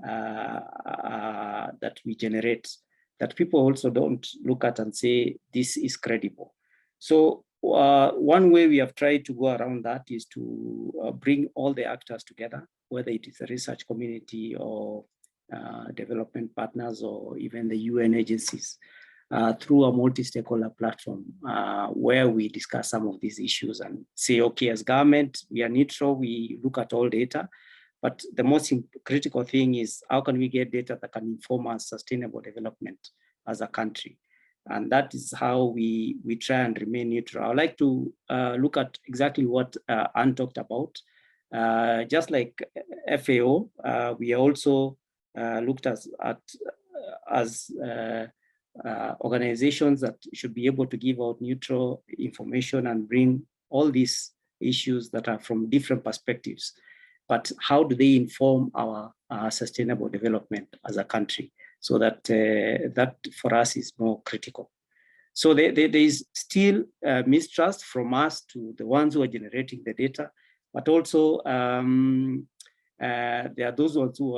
that we generate, that people also don't look at and say, this is credible. So one way we have tried to go around that is to bring all the actors together, whether it is the research community or development partners or even the UN agencies, through a multi-stakeholder platform where we discuss some of these issues and say, okay, as government, we are neutral, we look at all data, but the most critical thing is how can we get data that can inform our sustainable development as a country? And that is how we try and remain neutral. I'd like to look at exactly what Anne talked about. Just like FAO, we also looked at as organizations that should be able to give out neutral information and bring all these issues that are from different perspectives. But how do they inform our sustainable development as a country? So that that for us is more critical. So there is still mistrust from us to the ones who are generating the data, but also there are those ones who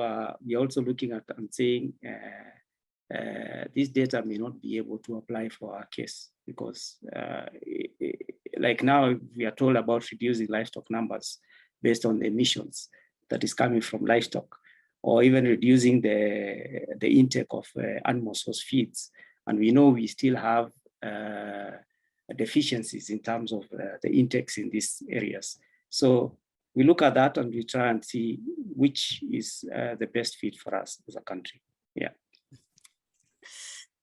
we are also looking at and saying this data may not be able to apply for our case because like now we are told about reducing livestock numbers based on the emissions that is coming from livestock, or even reducing the intake of animal source feeds. And we know we still have deficiencies in terms of the intakes in these areas. So we look at that and we try and see which is the best fit for us as a country. Yeah.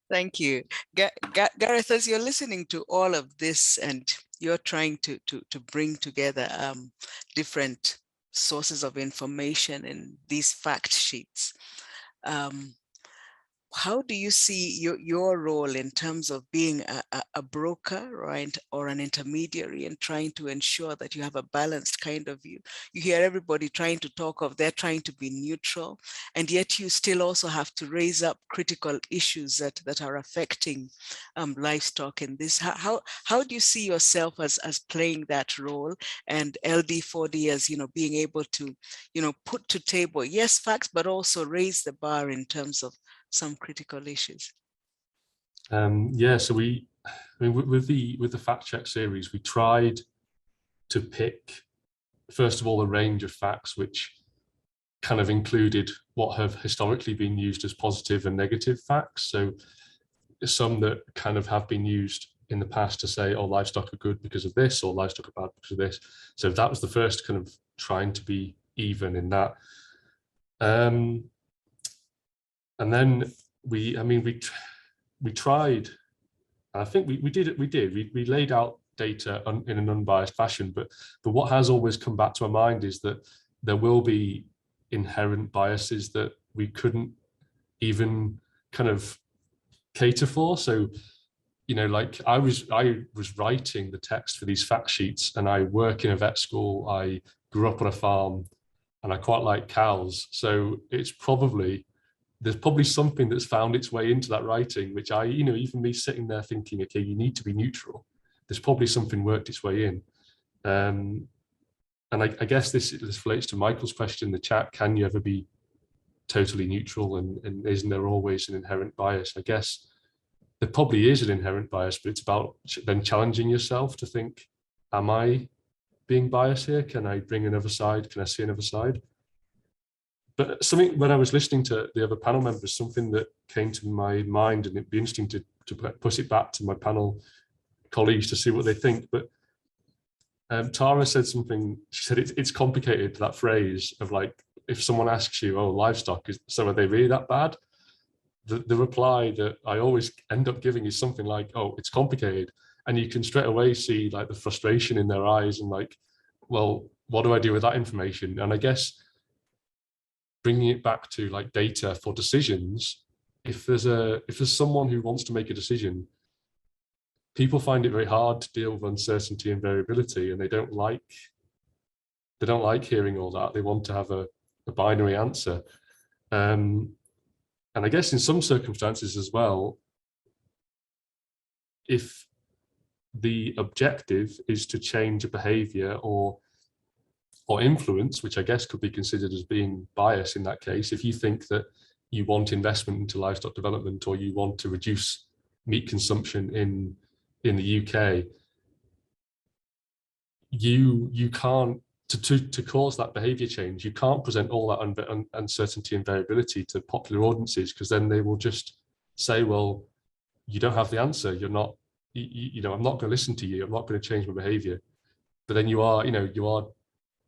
Thank you. Gareth, as you're listening to all of this and you're trying to bring together different sources of information in these fact sheets. How do you see your role in terms of being a broker, right, or an intermediary, and trying to ensure that you have a balanced kind of view? You hear everybody trying to talk of they're trying to be neutral, and yet you still also have to raise up critical issues that are affecting livestock in this. How do you see yourself as playing that role, and LD4D as, you know, being able to, you know, put to table, yes, facts, but also raise the bar in terms of some critical issues? Yeah, so I mean, with the fact check series, we tried to pick, first of all, a range of facts which kind of included what have historically been used as positive and negative facts. So some that kind of have been used in the past to say, oh, livestock are good because of this, or livestock are bad because of this. So that was the first kind of trying to be even in that. And then we tried, I think we did. We laid out data in an unbiased fashion, but what has always come back to our mind is that there will be inherent biases that we couldn't even kind of cater for. So, you know, like I was writing the text for these fact sheets, and I work in a vet school, I grew up on a farm, and I quite like cows. So it's there's probably something that's found its way into that writing, which you know, even me sitting there thinking, okay, you need to be neutral. There's probably something worked its way in. And I guess this relates to Michael's question in the chat, can you ever be totally neutral, and isn't there always an inherent bias? I guess there probably is an inherent bias, but it's about then challenging yourself to think, am I being biased here? Can I bring another side? Can I see another side? But something, when I was listening to the other panel members, something that came to my mind, and it'd be interesting to push it back to my panel colleagues to see what they think. But Tara said something, she said it's complicated, that phrase of like, if someone asks you, oh, livestock, so are they really that bad? The reply that I always end up giving is something like, oh, it's complicated. And you can straight away see like the frustration in their eyes and like, well, what do I do with that information? And I guess bringing it back to like data for decisions, if there's someone who wants to make a decision, people find it very hard to deal with uncertainty and variability, and they don't like hearing all that. They want to have a binary answer. And I guess in some circumstances as well, if the objective is to change a behavior or influence, which I guess could be considered as being bias in that case, if you think that you want investment into livestock development, or you want to reduce meat consumption in the UK, you can't, to cause that behavior change, you can't present all that uncertainty and variability to popular audiences, because then they will just say, well, you don't have the answer, you're not, you know, I'm not going to listen to you, I'm not going to change my behavior. But then you are,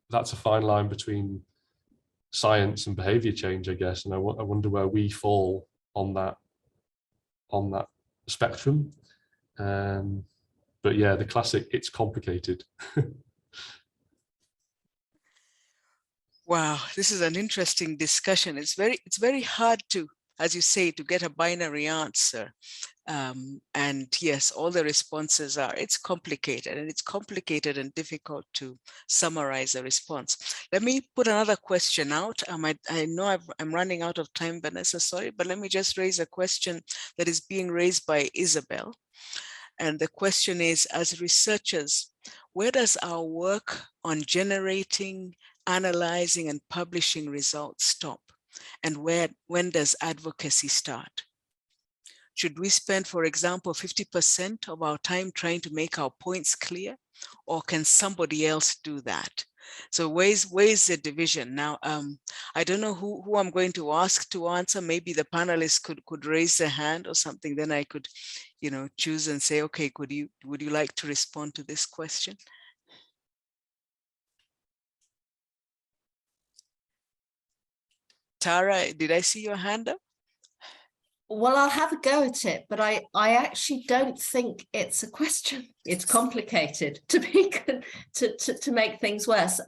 that's a fine line between science and behavior change, I guess. And I wonder where we fall on that spectrum. But yeah, the classic, it's complicated. Wow, this is an interesting discussion. It's very hard to, as you say, to get a binary answer. And yes, all the responses are, it's complicated, and it's complicated and difficult to summarize a response. Let me put another question out. I know I'm running out of time, Vanessa, sorry, but let me just raise a question that is being raised by Isabel. And the question is, as researchers, where does our work on generating, analyzing, and publishing results stop? And when does advocacy start? Should we spend, for example, 50% of our time trying to make our points clear, or can somebody else do that? So where's the division? Now, I don't know who I'm going to ask to answer. Maybe the panelists could raise their hand or something. Then I could, choose and say, okay, would you like to respond to this question? Tara, did I see your hand up? Well, I'll have a go at it, but I actually don't think it's a question. It's complicated to make things worse.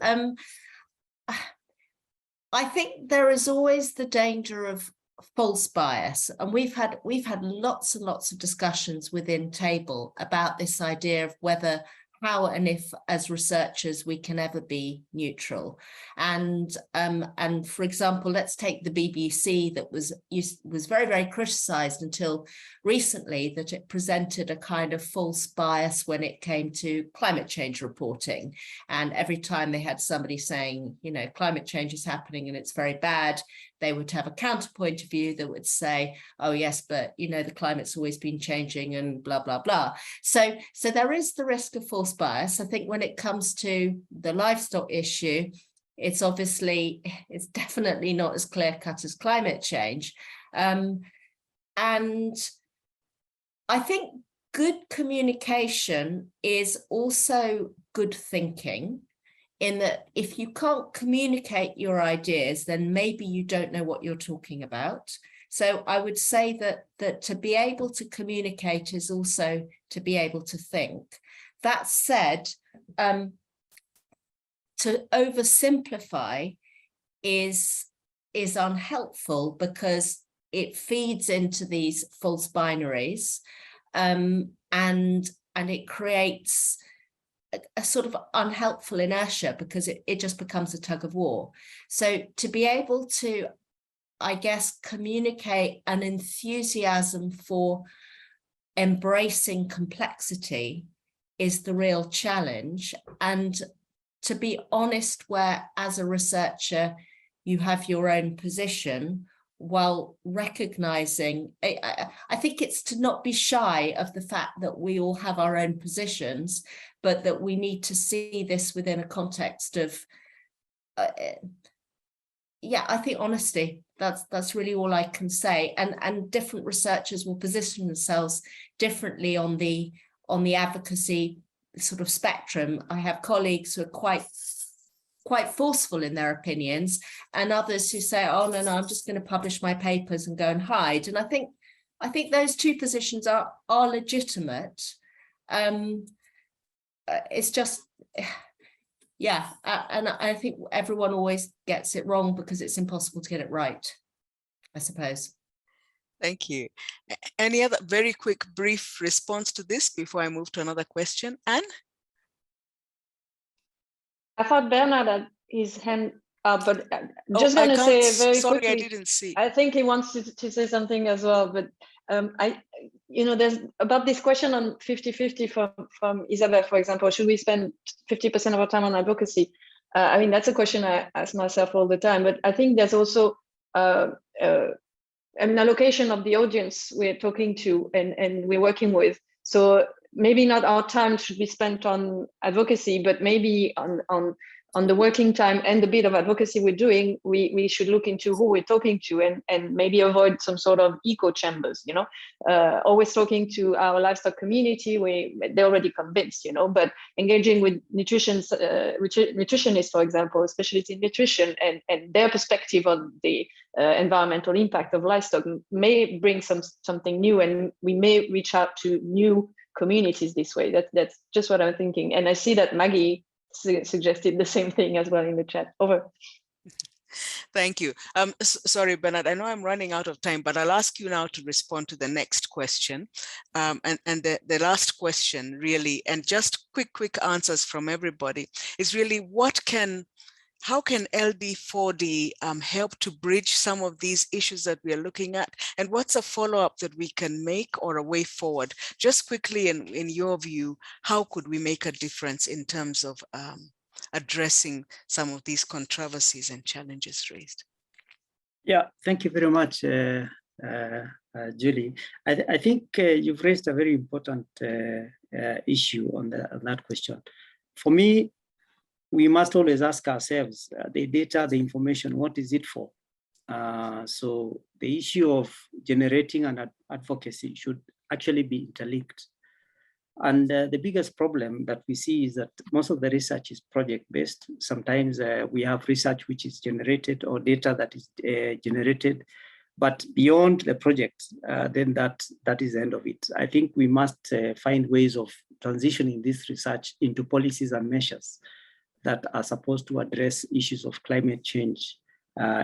I think there is always the danger of false bias, and we've had lots and lots of discussions within Table about this idea of whether, how, and if as researchers we can ever be neutral. And for example, let's take the BBC, that was very, very criticised until recently, that it presented a kind of false bias when it came to climate change reporting. And every time they had somebody saying, you know, climate change is happening and it's very bad, they would have a counterpoint of view that would say, oh yes, but you know, the climate's always been changing and blah, blah, blah. So there is the risk of false bias. I think when it comes to the livestock issue, it's definitely not as clear cut as climate change. And I think good communication is also good thinking, in that if you can't communicate your ideas, then maybe you don't know what you're talking about. So I would say that to be able to communicate is also to be able to think. That said, to oversimplify is unhelpful, because it feeds into these false binaries, and it creates a sort of unhelpful inertia, because it just becomes a tug of war. So to be able to, I guess, communicate an enthusiasm for embracing complexity is the real challenge. And to be honest, where as a researcher you have your own position, while recognizing, I think it's to not be shy of the fact that we all have our own positions, but that we need to see this within a context of, yeah, I think honesty. That's really all I can say. And different researchers will position themselves differently on the advocacy sort of spectrum. I have colleagues who are quite forceful in their opinions, and others who say, oh no, I'm just going to publish my papers and go and hide. And I think those two positions are legitimate. It's just, yeah, and I think everyone always gets it wrong because it's impossible to get it right, I suppose. Thank you. Any other very quick, brief response to this before I move to another question? Anne? I thought Bernard had his hand up, but just going to say very quickly. I didn't see. I think he wants to say something as well, but there's about this question on 50-50 from Isabel, for example. Should we spend 50% of our time on advocacy? I mean, that's a question I ask myself all the time, but I think there's also an allocation of the audience we're talking to and we're working with. So maybe not our time should be spent on advocacy, but maybe on the working time and the bit of advocacy we're doing, we should look into who we're talking to and maybe avoid some sort of echo chambers, always talking to our livestock community, they're already convinced, but engaging with nutritionists, for example, specialists in nutrition, and their perspective on the environmental impact of livestock may bring something new, and we may reach out to new communities this way. That's just what I'm thinking. And I see that Maggie suggested the same thing as well in the chat. Over. Thank you. Sorry, Bernard, I know I'm running out of time, but I'll ask you now to respond to the next question. And the last question really, and just quick answers from everybody, is really how can LD4D help to bridge some of these issues that we are looking at? And what's a follow-up that we can make or a way forward? Just quickly, in your view, how could we make a difference in terms of addressing some of these controversies and challenges raised? Yeah, thank you very much, Julie. I think you've raised a very important issue on that question. For me, we must always ask ourselves, the data, the information, what is it for? So the issue of generating an advocacy should actually be interlinked. And the biggest problem that we see is that most of the research is project-based. Sometimes we have research which is generated or data that is generated, but beyond the project, then that is the end of it. I think we must find ways of transitioning this research into policies and measures that are supposed to address issues of climate change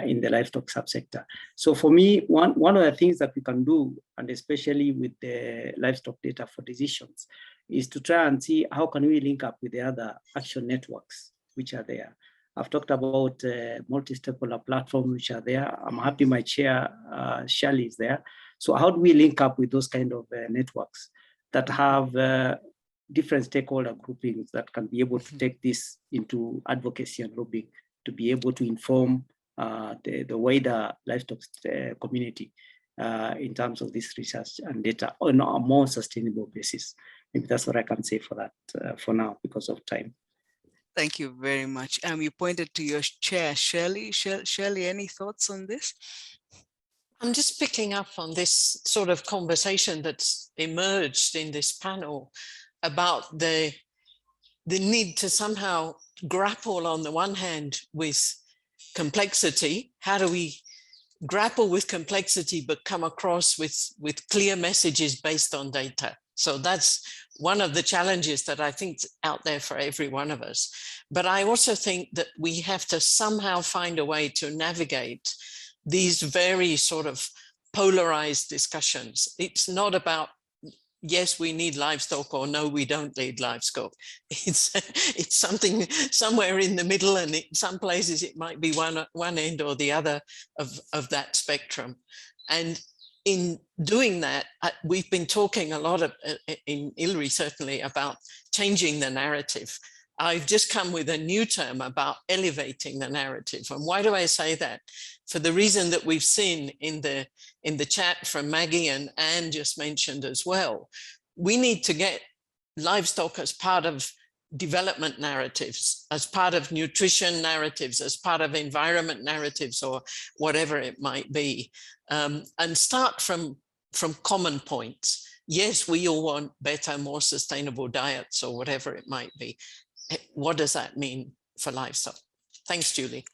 in the livestock subsector. So for me, one of the things that we can do, and especially with the livestock data for decisions, is to try and see how can we link up with the other action networks which are there. I've talked about multi-stakeholder platforms which are there. I'm happy my chair, Shirley, is there. So how do we link up with those kind of networks that have different stakeholder groupings that can be able to take this into advocacy and lobbying to be able to inform the wider livestock community in terms of this research and data on a more sustainable basis. Maybe that's what I can say for that for now because of time. Thank you very much. You pointed to your chair, Shirley. Shirley, any thoughts on this? I'm just picking up on this sort of conversation that's emerged in this panel about the need to somehow grapple on the one hand with complexity. How do we grapple with complexity but come across with clear messages based on data? So that's one of the challenges that I think is out there for every one of us. But I also think that we have to somehow find a way to navigate these very sort of polarized discussions. It's not about, yes, we need livestock, or no, we don't need livestock. It's something somewhere in the middle, and in some places it might be one end or the other of that spectrum. And in doing that, we've been talking a lot in ILRI certainly about changing the narrative. I've just come with a new term about elevating the narrative. And why do I say that? For the reason that we've seen in the chat from Maggie and Anne just mentioned as well. We need to get livestock as part of development narratives, as part of nutrition narratives, as part of environment narratives, or whatever it might be, and start from common points. Yes, we all want better, more sustainable diets, or whatever it might be. What does that mean for livestock? Thanks, Julie.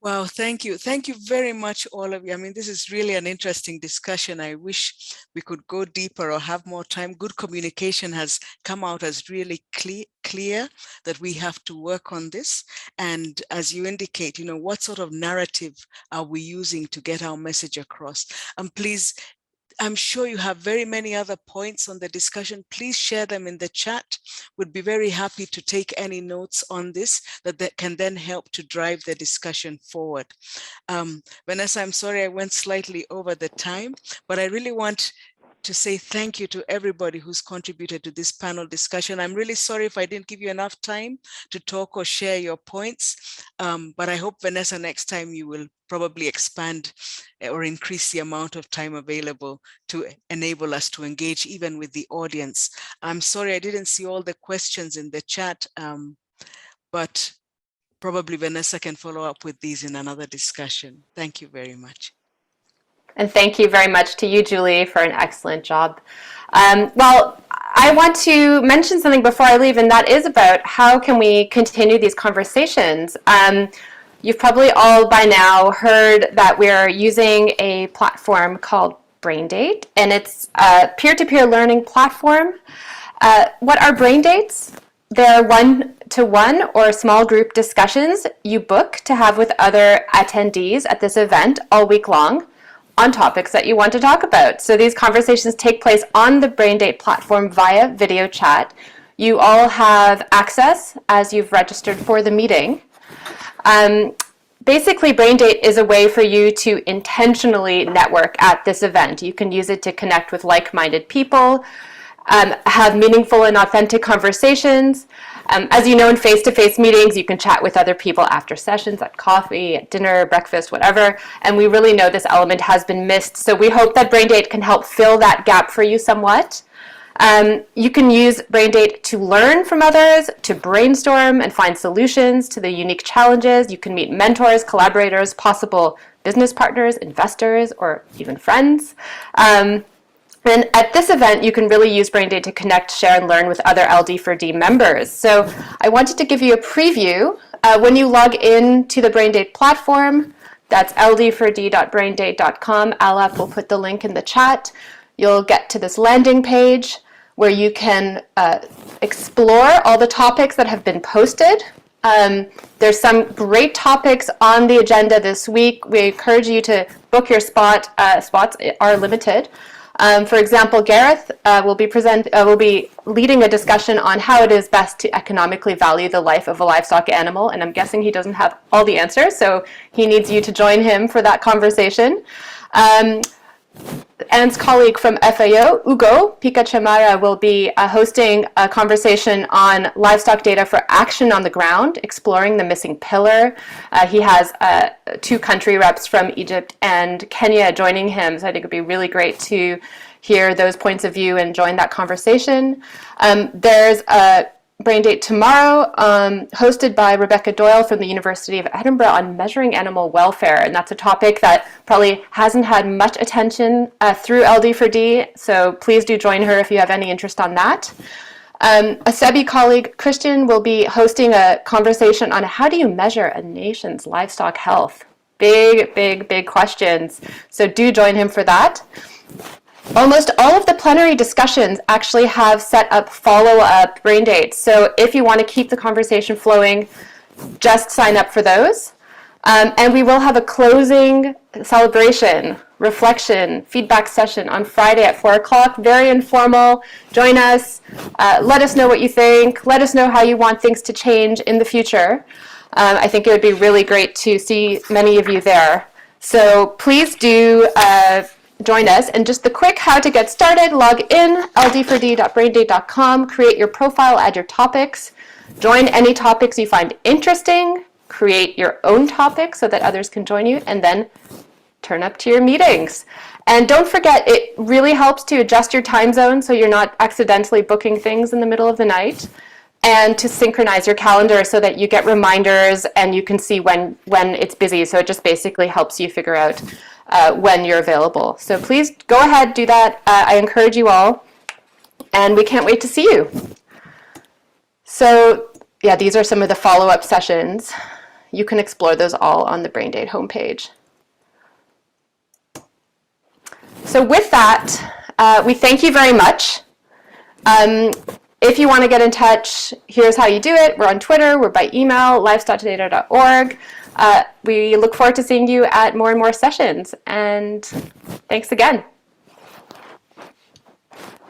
Well, thank you. Thank you very much, all of you. I mean, this is really an interesting discussion. I wish we could go deeper or have more time. Good communication has come out as really clear that we have to work on this. And as you indicate, what sort of narrative are we using to get our message across? And please, I'm sure you have very many other points on the discussion. Please share them in the chat. We'd be very happy to take any notes on this that can then help to drive the discussion forward. Vanessa, I'm sorry I went slightly over the time, but I really want to say thank you to everybody who's contributed to this panel discussion. I'm really sorry if I didn't give you enough time to talk or share your points, but I hope, Vanessa, next time you will probably expand or increase the amount of time available to enable us to engage even with the audience. I'm sorry I didn't see all the questions in the chat, but probably Vanessa can follow up with these in another discussion. Thank you very much. And thank you very much to you, Julie, for an excellent job. Well, I want to mention something before I leave, and that is about how can we continue these conversations. You've probably all by now heard that we're using a platform called Braindate, and it's a peer-to-peer learning platform. What are Braindates? They're one-to-one or small group discussions you book to have with other attendees at this event all week long on topics that you want to talk about. So these conversations take place on the Braindate platform via video chat. You all have access as you've registered for the meeting. Basically, Braindate is a way for you to intentionally network at this event. You can use it to connect with like-minded people, have meaningful and authentic conversations. As you know, in face-to-face meetings, you can chat with other people after sessions, at coffee, at dinner, breakfast, whatever. And we really know this element has been missed. So we hope that Braindate can help fill that gap for you somewhat. You can use Braindate to learn from others, to brainstorm and find solutions to the unique challenges. You can meet mentors, collaborators, possible business partners, investors, or even friends. And at this event, you can really use Braindate to connect, share, and learn with other LD4D members. So I wanted to give you a preview. When you log in to the Braindate platform, that's ld4d.braindate.com. Alap will put the link in the chat. You'll get to this landing page where you can explore all the topics that have been posted There's some great topics on the agenda this week. We encourage you to book your spot. Spots are limited. For example, Gareth will be leading a discussion on how it is best to economically value the life of a livestock animal, and I'm guessing he doesn't have all the answers, so he needs you to join him for that conversation. Anne's colleague from FAO, Ugo Pica-Chamara, will be hosting a conversation on livestock data for action on the ground, exploring the missing pillar. He has 2 country reps from Egypt and Kenya joining him, so I think it would be really great to hear those points of view and join that conversation. There's a Brain Date tomorrow, hosted by Rebecca Doyle from the University of Edinburgh on measuring animal welfare, and that's a topic that probably hasn't had much attention through LD4D, so please do join her if you have any interest on that. A SEBI colleague, Christian, will be hosting a conversation on how do you measure a nation's livestock health. Big, big, big questions, so do join him for that. Almost all of the plenary discussions actually have set up follow-up brain dates. So if you want to keep the conversation flowing, just sign up for those. And we will have a closing celebration, reflection, feedback session on Friday at 4 o'clock. Very informal. Join us. Let us know what you think. Let us know how you want things to change in the future. I think it would be really great to see many of you there. So please do join us. And just the quick how to get started: log in, ld4d.braindate.com, create your profile, add your topics, join any topics you find interesting, create your own topics so that others can join you, and then turn up to your meetings. And don't forget, it really helps to adjust your time zone so you're not accidentally booking things in the middle of the night, and to synchronize your calendar so that you get reminders and you can see when it's busy. So it just basically helps you figure out when you're available. So please go ahead, do that. I encourage you all, and we can't wait to see you. So yeah, these are some of the follow-up sessions. You can explore those all on the Brain Date homepage. So with that, we thank you very much. If you want to get in touch, here's how you do it. We're on Twitter, we're by email, livestockdata.org. We look forward to seeing you at more and more sessions, and thanks again.